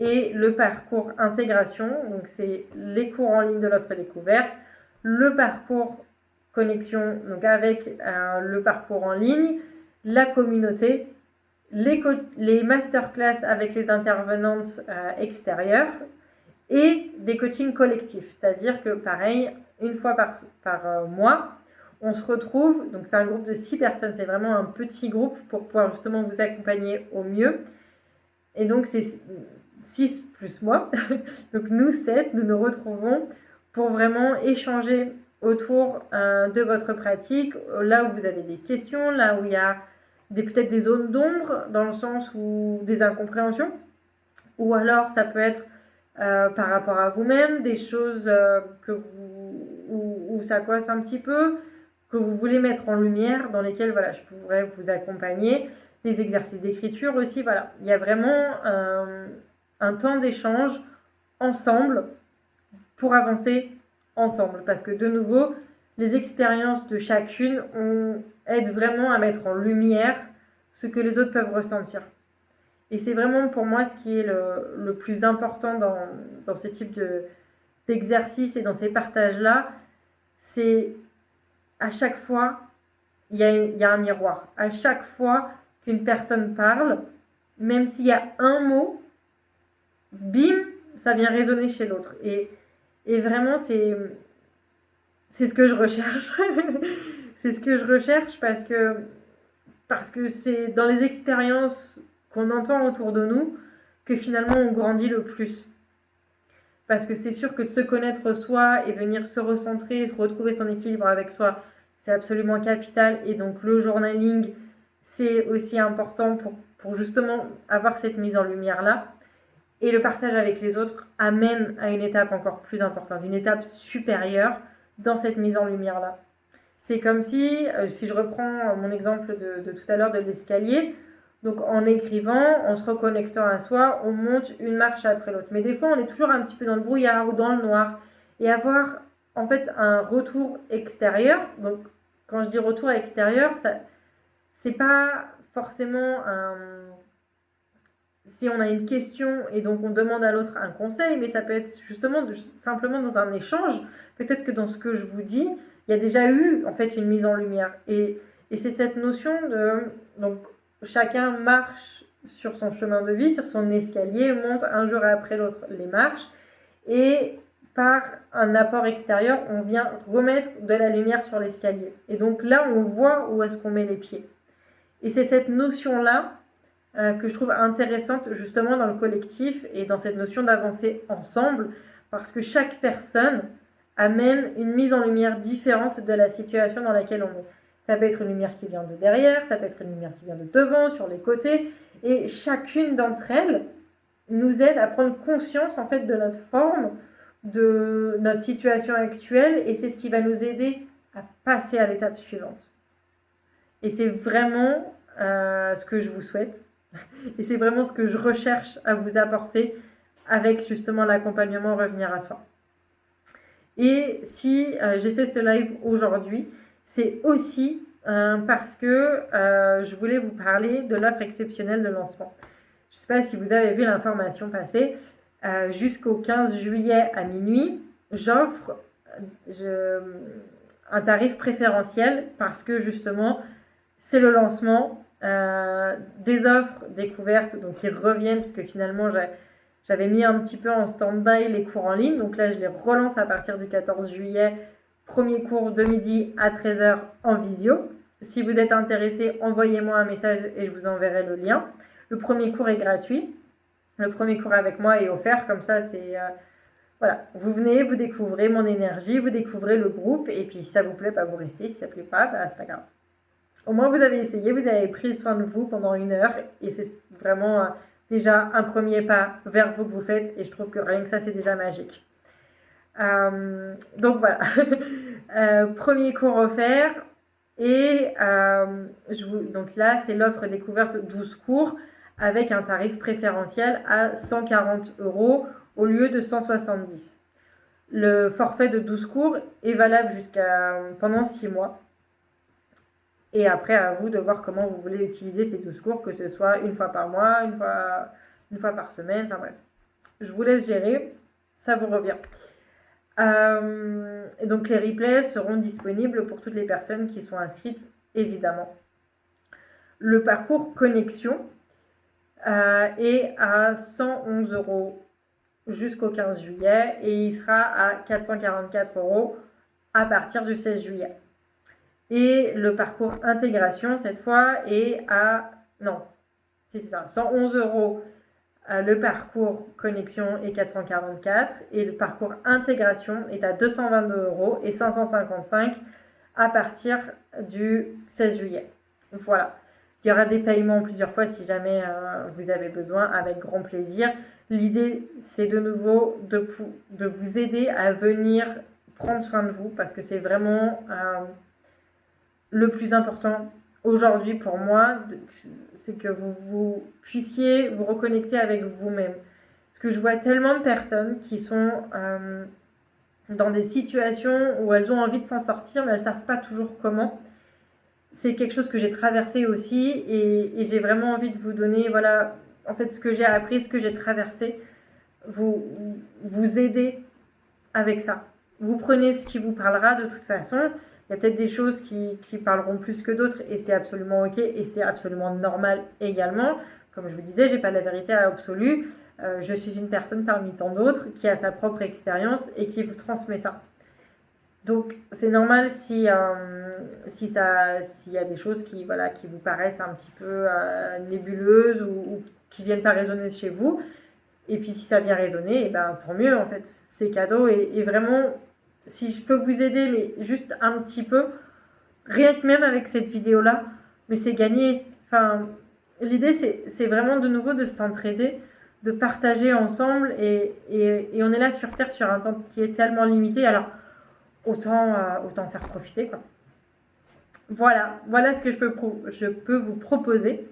Et le parcours intégration, donc c'est les cours en ligne de l'offre découverte, le parcours connexion, donc avec le parcours en ligne, la communauté, les masterclass avec les intervenantes extérieures et des coachings collectifs. C'est-à-dire que pareil, une fois par mois, on se retrouve, donc c'est un groupe de 6 personnes, c'est vraiment un petit groupe pour pouvoir justement vous accompagner au mieux. Et donc c'est 6 plus moi, donc nous 7, nous nous retrouvons pour vraiment échanger autour de votre pratique, là où vous avez des questions, là où il y a peut-être des zones d'ombre, dans le sens où des incompréhensions, ou alors ça peut être par rapport à vous-même, des choses où ça coince un petit peu, que vous voulez mettre en lumière, dans lesquelles voilà, je pourrais vous accompagner, des exercices d'écriture aussi, voilà. Il y a vraiment un temps d'échange ensemble pour avancer ensemble, parce que de nouveau, les expériences de chacune aident vraiment à mettre en lumière ce que les autres peuvent ressentir. Et c'est vraiment pour moi ce qui est le plus important dans ce type d'exercice et dans ces partages-là, c'est à chaque fois, il y a un miroir. À chaque fois qu'une personne parle, même s'il y a un mot, bim, ça vient résonner chez l'autre. Et vraiment, c'est ce que je recherche. C'est ce que je recherche parce que c'est dans les expériences qu'on entend autour de nous que finalement on grandit le plus. Parce que c'est sûr que de se connaître soi et venir se recentrer, retrouver son équilibre avec soi, c'est absolument capital. Et donc le journaling, c'est aussi important pour justement avoir cette mise en lumière-là. Et le partage avec les autres amène à une étape encore plus importante, une étape supérieure dans cette mise en lumière-là. C'est comme si je reprends mon exemple de tout à l'heure de l'escalier, Donc en écrivant, en se reconnectant à soi, on monte une marche après l'autre. Mais des fois, on est toujours un petit peu dans le brouillard ou dans le noir. Et avoir en fait un retour extérieur. Donc quand je dis retour extérieur, c'est pas forcément si on a une question et donc on demande à l'autre un conseil, mais ça peut être justement simplement dans un échange. Peut-être que dans ce que je vous dis, il y a déjà eu en fait une mise en lumière. Et c'est cette notion de... Donc chacun marche sur son chemin de vie, sur son escalier, monte un jour après l'autre les marches. Et par un apport extérieur, on vient remettre de la lumière sur l'escalier. Et donc là, on voit où est-ce qu'on met les pieds. Et c'est cette notion-là que je trouve intéressante justement dans le collectif et dans cette notion d'avancer ensemble, parce que chaque personne amène une mise en lumière différente de la situation dans laquelle on est. Ça peut être une lumière qui vient de derrière, ça peut être une lumière qui vient de devant, sur les côtés, et chacune d'entre elles nous aide à prendre conscience en fait de notre forme, de notre situation actuelle, et c'est ce qui va nous aider à passer à l'étape suivante. Et c'est vraiment ce que je vous souhaite. Et c'est vraiment ce que je recherche à vous apporter avec justement l'accompagnement Revenir à soi. Et si j'ai fait ce live aujourd'hui, c'est aussi parce que je voulais vous parler de l'offre exceptionnelle de lancement. Je ne sais pas si vous avez vu l'information passer. Jusqu'au 15 juillet à minuit, j'offre un tarif préférentiel parce que justement, c'est le lancement. Des offres découvertes, donc ils reviennent, puisque finalement j'avais mis un petit peu en stand-by les cours en ligne, donc là je les relance à partir du 14 juillet, premier cours de midi à 13h en visio. Si vous êtes intéressé, envoyez-moi un message et je vous enverrai le lien. Le premier cours est gratuit, le premier cours avec moi est offert, comme ça c'est... voilà, vous venez, vous découvrez mon énergie, vous découvrez le groupe, et puis si ça vous plaît, vous restez, si ça ne plaît pas, c'est pas grave. Au moins, vous avez essayé, vous avez pris soin de vous pendant 1 heure et c'est vraiment déjà un premier pas vers vous que vous faites et je trouve que rien que ça, c'est déjà magique. Donc voilà, premier cours offert et donc là, c'est l'offre découverte 12 cours avec un tarif préférentiel à 140 € au lieu de 170. Le forfait de 12 cours est valable pendant 6 mois. Et après, à vous de voir comment vous voulez utiliser ces 12 cours, que ce soit une fois par mois, une fois par semaine, enfin bref. Je vous laisse gérer, ça vous revient. Et donc les replays seront disponibles pour toutes les personnes qui sont inscrites, évidemment. Le parcours connexion est à 111 € jusqu'au 15 juillet et il sera à 444 € à partir du 16 juillet. Et le parcours intégration, cette fois, est à... Non, c'est ça, 111 € le parcours connexion est 444 et le parcours intégration est à 222 € et 555 à partir du 16 juillet. Voilà. Il y aura des paiements plusieurs fois si jamais vous avez besoin, avec grand plaisir. L'idée, c'est de nouveau de vous aider à venir prendre soin de vous parce que c'est vraiment... le plus important aujourd'hui pour moi, c'est que vous puissiez vous reconnecter avec vous-même. Parce que je vois tellement de personnes qui sont dans des situations où elles ont envie de s'en sortir, mais elles ne savent pas toujours comment. C'est quelque chose que j'ai traversé aussi et j'ai vraiment envie de vous donner, voilà, en fait, ce que j'ai appris, ce que j'ai traversé, vous aider avec ça. Vous prenez ce qui vous parlera de toute façon. Il y a peut-être des choses qui parleront plus que d'autres et c'est absolument ok et c'est absolument normal également. Comme je vous disais, j'ai pas la vérité absolue. Je suis une personne parmi tant d'autres qui a sa propre expérience et qui vous transmet ça. Donc c'est normal s'il y a des choses qui vous paraissent un petit peu nébuleuses ou qui viennent pas résonner chez vous. Et puis si ça vient résonner, tant mieux en fait. C'est cadeau et vraiment... Si je peux vous aider, mais juste un petit peu, rien que même avec cette vidéo-là, mais c'est gagné. Enfin, l'idée, c'est vraiment de nouveau de s'entraider, de partager ensemble, et on est là sur Terre sur un temps qui est tellement limité, alors autant faire profiter, quoi. Voilà ce que je peux vous proposer.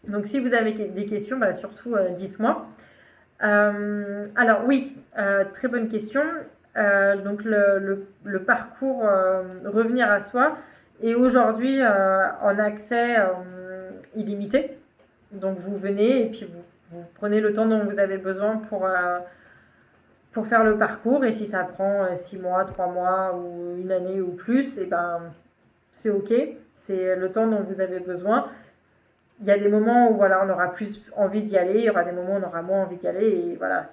Donc si vous avez des questions, surtout dites-moi. Alors oui, très bonne question. Donc le parcours revenir à soi est aujourd'hui en accès illimité. Donc vous venez et puis vous prenez le temps dont vous avez besoin pour faire le parcours. Et si ça prend 6 mois, 3 mois ou une année ou plus, c'est ok. C'est le temps dont vous avez besoin. Il y a des moments où on aura plus envie d'y aller, il y aura des moments où on aura moins envie d'y aller, et voilà,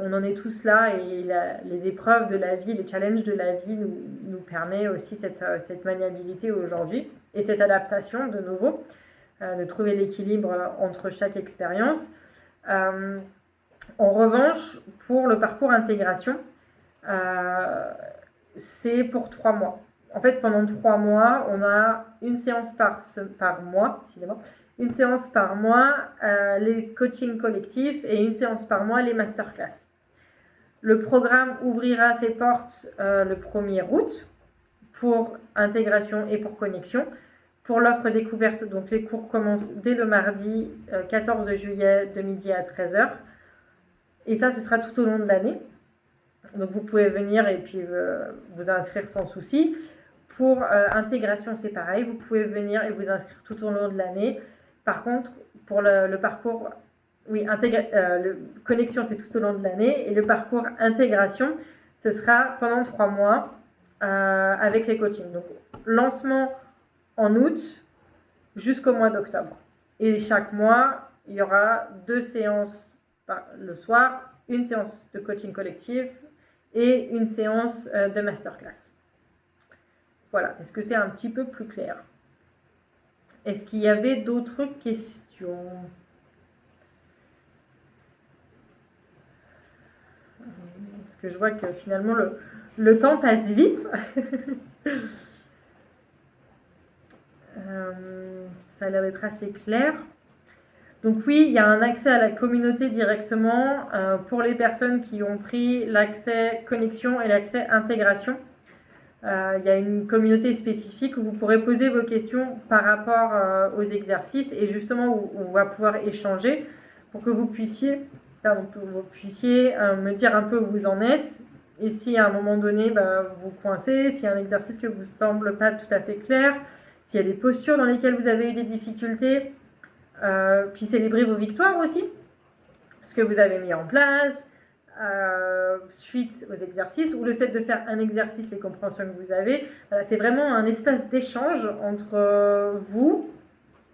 on en est tous là, et les épreuves de la vie, les challenges de la vie nous permet aussi cette maniabilité aujourd'hui, et cette adaptation de nouveau, de trouver l'équilibre entre chaque expérience. En revanche, pour le parcours intégration, c'est pour 3 mois. En fait, pendant 3 mois, on a une séance par mois, décidément, une séance par mois, les coachings collectifs, et une séance par mois, les masterclass. Le programme ouvrira ses portes le 1er août pour intégration et pour connexion. Pour l'offre découverte, donc les cours commencent dès le mardi 14 juillet de midi à 13h. Et ça, ce sera tout au long de l'année. Donc vous pouvez venir et puis vous inscrire sans souci. Pour intégration, c'est pareil, vous pouvez venir et vous inscrire tout au long de l'année. Par contre, pour le parcours, oui, connexion, c'est tout au long de l'année. Et le parcours intégration, ce sera pendant 3 mois avec les coachings. Donc, lancement en août jusqu'au mois d'octobre. Et chaque mois, il y aura 2 séances le soir, une séance de coaching collectif et une séance de masterclass. Voilà, est-ce que c'est un petit peu plus clair? Est-ce qu'il y avait d'autres questions? Parce que je vois que finalement le temps passe vite. Ça a l'air d'être assez clair. Donc oui, il y a un accès à la communauté directement pour les personnes qui ont pris l'accès connexion et l'accès intégration. Il y a une communauté spécifique où vous pourrez poser vos questions par rapport aux exercices, et justement où on va pouvoir échanger pour que vous puissiez me dire un peu où vous en êtes, et si à un moment donné vous coincez, s'il y a un exercice que vous semble pas tout à fait clair, s'il y a des postures dans lesquelles vous avez eu des difficultés, puis célébrer vos victoires aussi, ce que vous avez mis en place, suite aux exercices, ou le fait de faire un exercice, les compréhensions que vous avez. Voilà, c'est vraiment un espace d'échange entre vous.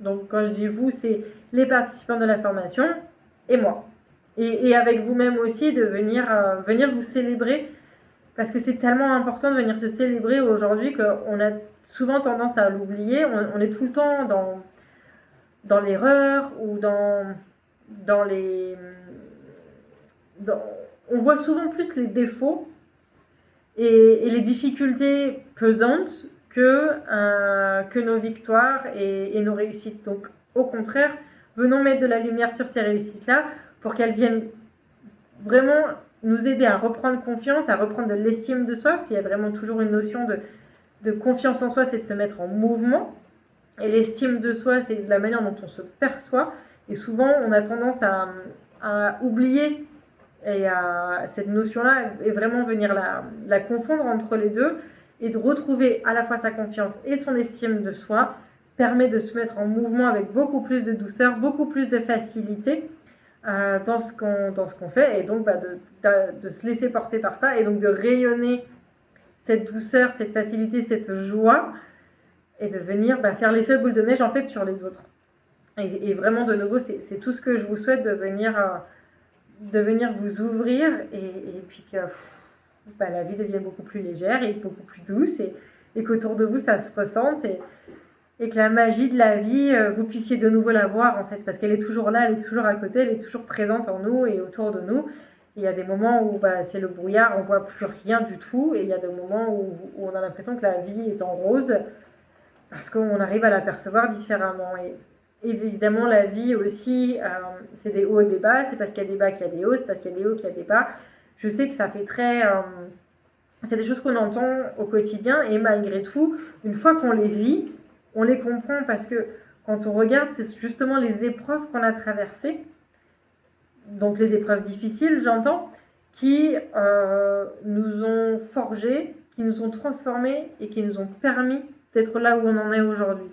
Donc quand je dis vous, c'est les participants de la formation et moi. Et avec vous-même aussi, de venir vous célébrer, parce que c'est tellement important de venir se célébrer aujourd'hui qu'on a souvent tendance à l'oublier. On est tout le temps dans l'erreur ou dans les... on voit souvent plus les défauts et les difficultés pesantes que nos victoires et nos réussites. Donc, au contraire, venons mettre de la lumière sur ces réussites-là pour qu'elles viennent vraiment nous aider à reprendre confiance, à reprendre de l'estime de soi, parce qu'il y a vraiment toujours une notion de confiance en soi, c'est de se mettre en mouvement. Et l'estime de soi, c'est la manière dont on se perçoit. Et souvent, on a tendance à oublier cette notion-là, et vraiment venir la confondre entre les deux, et de retrouver à la fois sa confiance et son estime de soi, permet de se mettre en mouvement avec beaucoup plus de douceur, beaucoup plus de facilité dans ce qu'on fait, et donc de se laisser porter par ça, et donc de rayonner cette douceur, cette facilité, cette joie, et de venir faire l'effet boule de neige en fait sur les autres. Et vraiment, de nouveau, c'est tout ce que je vous souhaite, de venir vous ouvrir, et puis que la vie devienne beaucoup plus légère et beaucoup plus douce, et qu'autour de vous ça se ressente, et que la magie de la vie, vous puissiez de nouveau la voir en fait, parce qu'elle est toujours là, elle est toujours à côté, elle est toujours présente en nous et autour de nous. Il y a des moments où c'est le brouillard, on voit plus rien du tout, et il y a des moments où on a l'impression que la vie est en rose, parce qu'on arrive à la percevoir différemment. Et évidemment, la vie aussi, c'est des hauts et des bas. C'est parce qu'il y a des bas qu'il y a des hauts, c'est parce qu'il y a des hauts qu'il y a des bas. Je sais que ça fait très... c'est des choses qu'on entend au quotidien, et malgré tout, une fois qu'on les vit, on les comprend, parce que quand on regarde, c'est justement les épreuves qu'on a traversées, donc les épreuves difficiles, j'entends, qui nous ont forgés, qui nous ont transformés et qui nous ont permis d'être là où on en est aujourd'hui.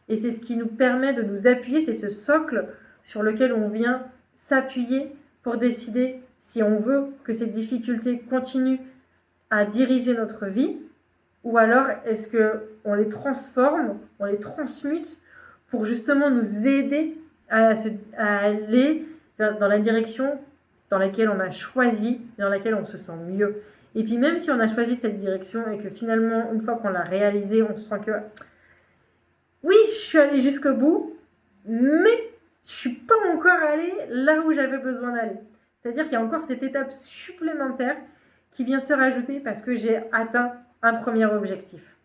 Et c'est ce qui nous permet de nous appuyer, c'est ce socle sur lequel on vient s'appuyer pour décider si on veut que ces difficultés continuent à diriger notre vie, ou alors est-ce qu'on les transforme, on les transmute pour justement nous aider à aller dans la direction dans laquelle on a choisi, dans laquelle on se sent mieux. Et puis même si on a choisi cette direction et que finalement, une fois qu'on l'a réalisée, on sent que oui, je suis allée jusqu'au bout, mais je ne suis pas encore allée là où j'avais besoin d'aller. C'est-à-dire qu'il y a encore cette étape supplémentaire qui vient se rajouter parce que j'ai atteint un premier objectif.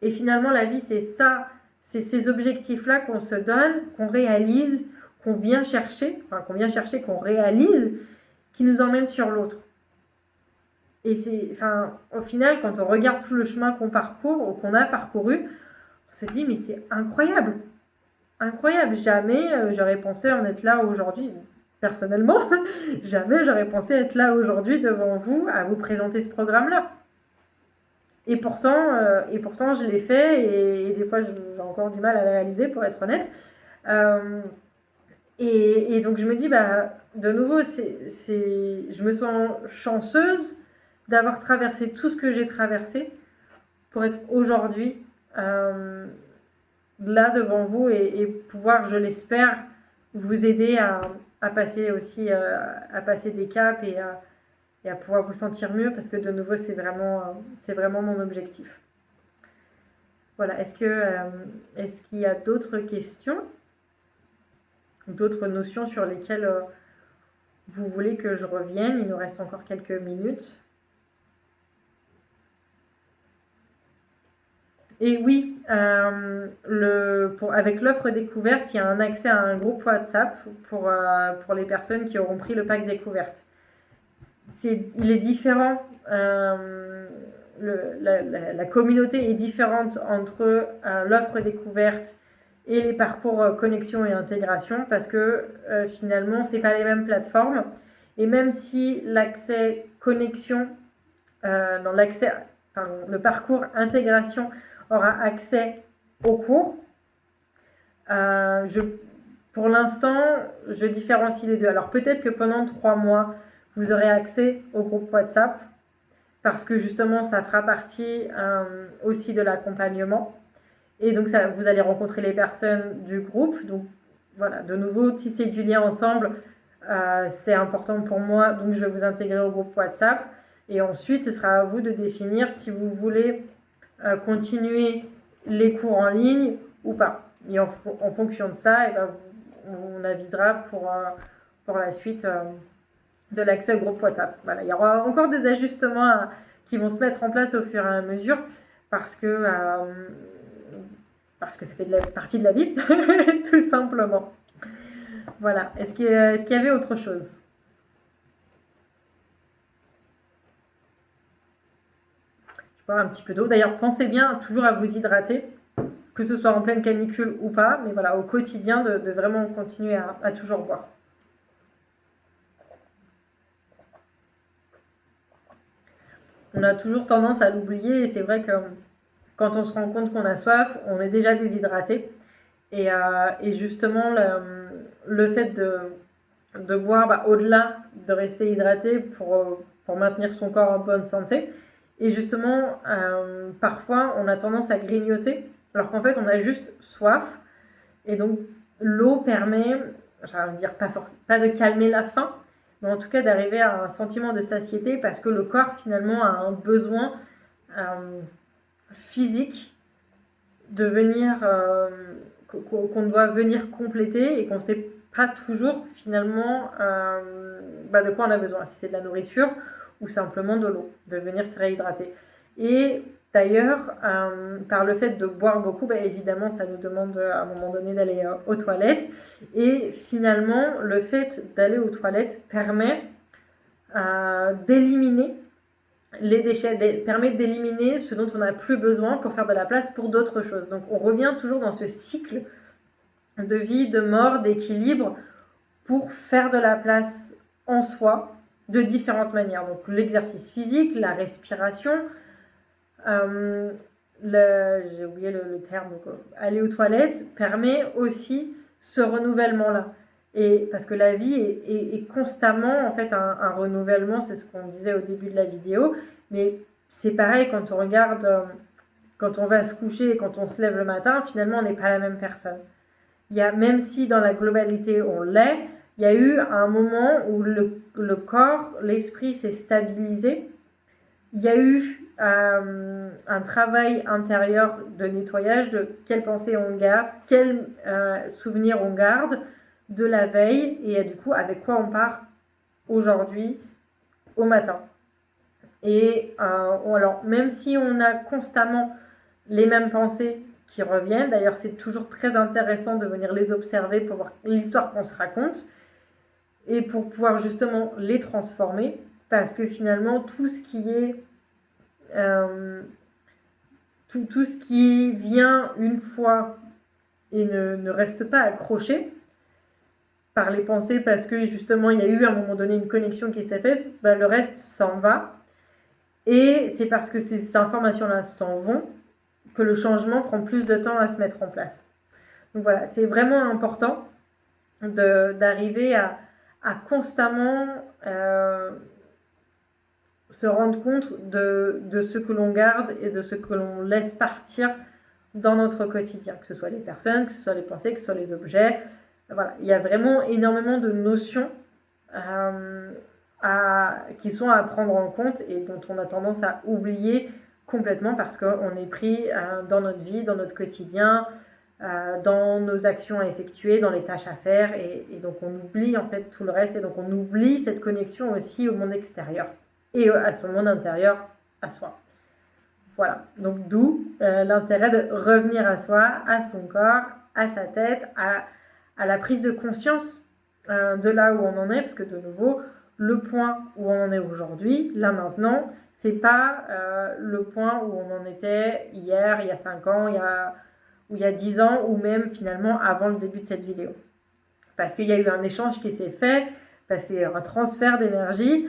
Et finalement, la vie, c'est ça, c'est ces objectifs-là qu'on se donne, qu'on réalise, qu'on vient chercher, qu'on réalise, qui nous emmène sur l'autre. Et au final, quand on regarde tout le chemin qu'on parcourt ou qu'on a parcouru, on se dit, mais c'est incroyable. Incroyable. Jamais j'aurais pensé en être là aujourd'hui. Personnellement, jamais j'aurais pensé être là aujourd'hui devant vous à vous présenter ce programme-là. Et pourtant, je l'ai fait et des fois, j'ai encore du mal à le réaliser, pour être honnête. Et donc, je me dis, de nouveau, je me sens chanceuse d'avoir traversé tout ce que j'ai traversé pour être aujourd'hui là devant vous et pouvoir, je l'espère, vous aider à passer aussi, à passer des caps et à pouvoir vous sentir mieux, parce que de nouveau, c'est vraiment mon objectif. Voilà, est-ce qu'il y a d'autres questions, d'autres notions sur lesquelles vous voulez que je revienne? Il nous reste encore quelques minutes. Et oui, avec l'offre découverte, il y a un accès à un groupe WhatsApp pour les personnes qui auront pris le pack découverte. Il est différent, la communauté est différente entre l'offre découverte et les parcours connexion et intégration, parce que finalement, ce n'est pas les mêmes plateformes. Et même si l'accès connexion, le parcours intégration aura accès au cours, pour l'instant, je différencie les deux. Alors peut-être que pendant 3 mois, vous aurez accès au groupe WhatsApp, parce que justement, ça fera partie aussi de l'accompagnement. Et donc, vous allez rencontrer les personnes du groupe. Donc, voilà, de nouveau, tisser du lien ensemble, c'est important pour moi. Donc, je vais vous intégrer au groupe WhatsApp. Et ensuite, ce sera à vous de définir si vous voulez continuer les cours en ligne ou pas. Et en fonction de ça, on avisera pour la suite de l'accès au groupe WhatsApp. Voilà, il y aura encore des ajustements qui vont se mettre en place au fur et à mesure, parce que ça fait partie de la vie, tout simplement. Voilà. Est-ce qu'il y avait autre chose? Je bois un petit peu d'eau. D'ailleurs, pensez bien toujours à vous hydrater, que ce soit en pleine canicule ou pas, mais voilà, au quotidien, de vraiment continuer à toujours boire. On a toujours tendance à l'oublier, et c'est vrai que quand on se rend compte qu'on a soif, on est déjà déshydraté. Et justement, le fait de boire, au-delà de rester hydraté pour maintenir son corps en bonne santé, et justement, parfois, on a tendance à grignoter, alors qu'en fait, on a juste soif. Et donc, l'eau permet, j'allais dire, pas de calmer la faim, mais en tout cas d'arriver à un sentiment de satiété, parce que le corps finalement a un besoin physique de venir, qu'on doit venir compléter, et qu'on ne sait pas toujours finalement de quoi on a besoin, si c'est de la nourriture ou simplement de l'eau, de venir se réhydrater. Et d'ailleurs, par le fait de boire beaucoup, évidemment, ça nous demande à un moment donné d'aller aux toilettes. Et finalement, le fait d'aller aux toilettes permet d'éliminer les déchets, permet d'éliminer ce dont on n'a plus besoin pour faire de la place pour d'autres choses. Donc, on revient toujours dans ce cycle de vie, de mort, d'équilibre pour faire de la place en soi de différentes manières. Donc l'exercice physique, la respiration, j'ai oublié le terme, donc, aller aux toilettes permet aussi ce renouvellement-là. Et parce que la vie est constamment en fait un renouvellement, c'est ce qu'on disait au début de la vidéo, mais c'est pareil quand on regarde, quand on va se coucher et quand on se lève le matin, finalement on n'est pas la même personne. Même si dans la globalité on l'est, il y a eu un moment où le corps, l'esprit s'est stabilisé. Il y a eu un travail intérieur de nettoyage de quelles pensées on garde, quels souvenirs on garde de la veille et du coup avec quoi on part aujourd'hui au matin. Et alors même si on a constamment les mêmes pensées qui reviennent, d'ailleurs c'est toujours très intéressant de venir les observer pour voir l'histoire qu'on se raconte et pour pouvoir justement les transformer, parce que finalement tout ce qui est tout ce qui vient une fois et ne reste pas accroché par les pensées parce que justement il y a eu à un moment donné une connexion qui s'est faite, le reste s'en va. Et c'est parce que ces informations-là s'en vont que le changement prend plus de temps à se mettre en place. Donc voilà, c'est vraiment important d'arriver à constamment se rendre compte de ce que l'on garde et de ce que l'on laisse partir dans notre quotidien, que ce soit les personnes, que ce soit les pensées, que ce soit les objets. Voilà, il y a vraiment énormément de notions qui sont à prendre en compte et dont on a tendance à oublier complètement parce qu'on est pris dans notre vie, dans notre quotidien, dans nos actions à effectuer, dans les tâches à faire et donc on oublie en fait tout le reste et donc on oublie cette connexion aussi au monde extérieur et à son monde intérieur, à soi. Voilà, donc d'où l'intérêt de revenir à soi, à son corps, à sa tête, à la prise de conscience de là où on en est, parce que de nouveau, le point où on en est aujourd'hui, là maintenant, c'est pas le point où on en était hier, il y a 5 ans, il y a 10 ans, ou même finalement avant le début de cette vidéo. Parce qu'il y a eu un échange qui s'est fait, parce qu'il y a eu un transfert d'énergie,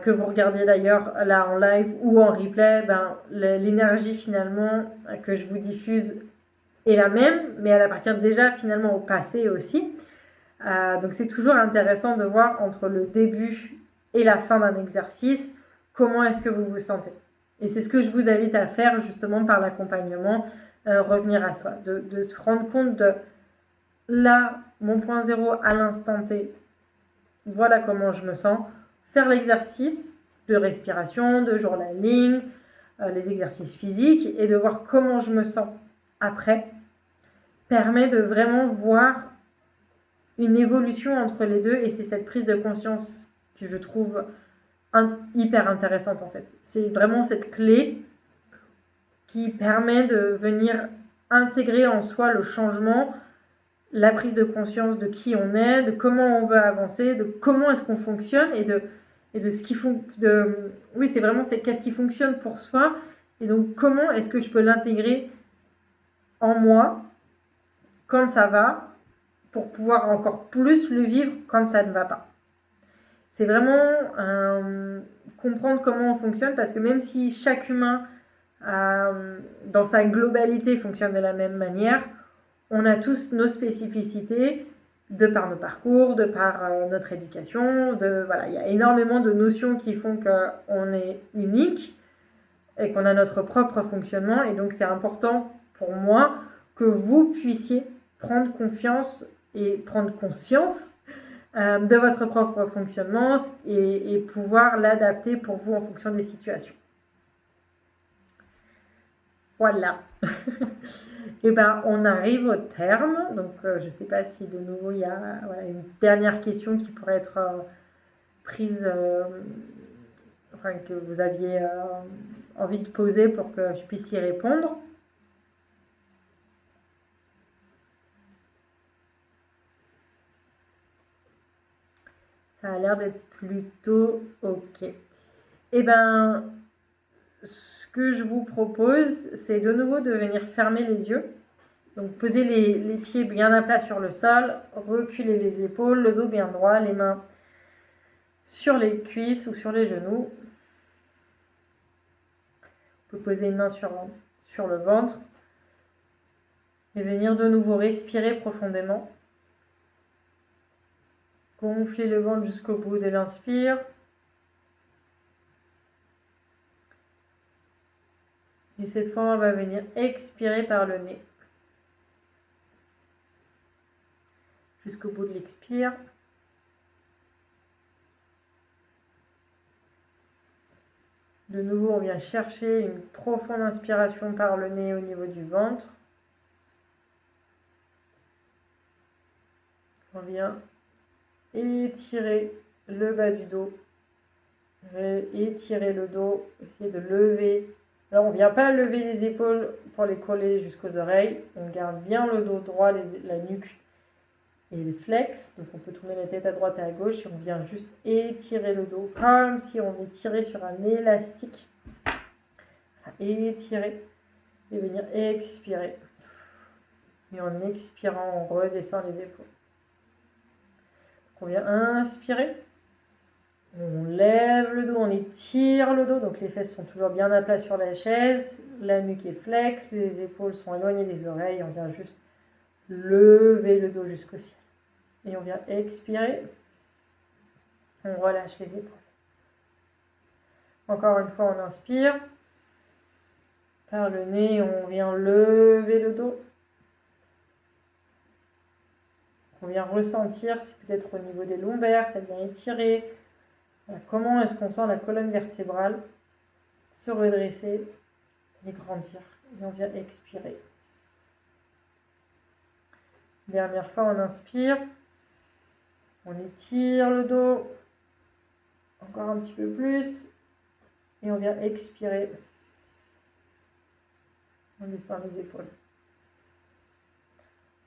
que vous regardiez d'ailleurs là en live ou en replay, l'énergie finalement que je vous diffuse est la même, mais elle appartient déjà finalement au passé aussi. Donc c'est toujours intéressant de voir entre le début et la fin d'un exercice, comment est-ce que vous vous sentez. Et c'est ce que je vous invite à faire justement par l'accompagnement, revenir à soi, de se rendre compte de là, mon point zéro à l'instant T, voilà comment je me sens. Faire l'exercice de respiration, de journaling, les exercices physiques et de voir comment je me sens après permet de vraiment voir une évolution entre les deux et c'est cette prise de conscience que je trouve hyper intéressante en fait. C'est vraiment cette clé qui permet de venir intégrer en soi le changement, la prise de conscience de qui on est, de comment on veut avancer, de comment est-ce qu'on fonctionne et de ce qui oui, c'est vraiment qu'est-ce qui fonctionne pour soi et donc comment est-ce que je peux l'intégrer en moi quand ça va pour pouvoir encore plus le vivre quand ça ne va pas. C'est vraiment comprendre comment on fonctionne parce que même si chaque humain dans sa globalité fonctionne de la même manière, on a tous nos spécificités de par nos parcours, de par notre éducation. Voilà, il y a énormément de notions qui font qu'on est unique et qu'on a notre propre fonctionnement. Et donc, c'est important pour moi que vous puissiez prendre confiance et prendre conscience de votre propre fonctionnement et pouvoir l'adapter pour vous en fonction des situations. Voilà. Et on arrive au terme. Donc, je ne sais pas si de nouveau il y a une dernière question qui pourrait être prise, que vous aviez envie de poser pour que je puisse y répondre. Ça a l'air d'être plutôt OK. Ce que je vous propose, c'est de nouveau de venir fermer les yeux Donc posez les pieds bien à plat sur le sol, reculez les épaules, le dos bien droit, les mains sur les cuisses ou sur les genoux. Vous pouvez poser une main sur le ventre et venir de nouveau respirer profondément. Gonflez le ventre jusqu'au bout de l'inspire. Et cette fois, on va venir expirer par le nez. Jusqu'au bout de l'expire. De nouveau, on vient chercher une profonde inspiration par le nez au niveau du ventre. On vient étirer le bas du dos. Étirer le dos, essayer de lever. Alors, on ne vient pas lever les épaules pour les coller jusqu'aux oreilles. On garde bien le dos droit, la nuque et les flex. Donc, on peut tourner la tête à droite et à gauche. Et on vient juste étirer le dos comme si on étirait sur un élastique. Étirer et venir expirer. Et en expirant, on redescend les épaules. Donc, on vient inspirer. On lève le dos, on étire le dos, donc les fesses sont toujours bien à plat sur la chaise, la nuque est flex, les épaules sont éloignées des oreilles, on vient juste lever le dos jusqu'au ciel. Et on vient expirer, on relâche les épaules. Encore une fois, on inspire, par le nez, on vient lever le dos. On vient ressentir, c'est peut-être au niveau des lombaires, ça vient étirer. Comment est-ce qu'on sent la colonne vertébrale se redresser et grandir. Et on vient expirer. Dernière fois, on inspire. On étire le dos. Encore un petit peu plus. Et on vient expirer. On descend les épaules.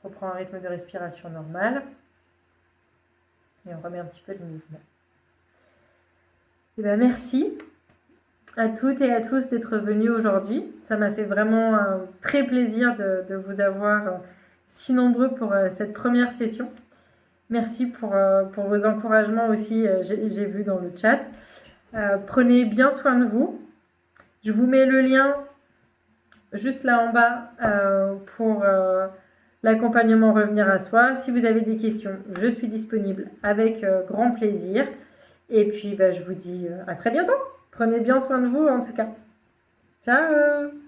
On reprend un rythme de respiration normal. Et on remet un petit peu de mouvement. Et bien, merci à toutes et à tous d'être venus aujourd'hui. Ça m'a fait vraiment très plaisir de vous avoir si nombreux pour cette première session. Merci pour vos encouragements aussi, j'ai vu dans le chat. Prenez bien soin de vous. Je vous mets le lien juste là en bas pour l'accompagnement Revenir à soi. Si vous avez des questions, je suis disponible avec grand plaisir. Et puis, je vous dis à très bientôt. Prenez bien soin de vous en tout cas. Ciao!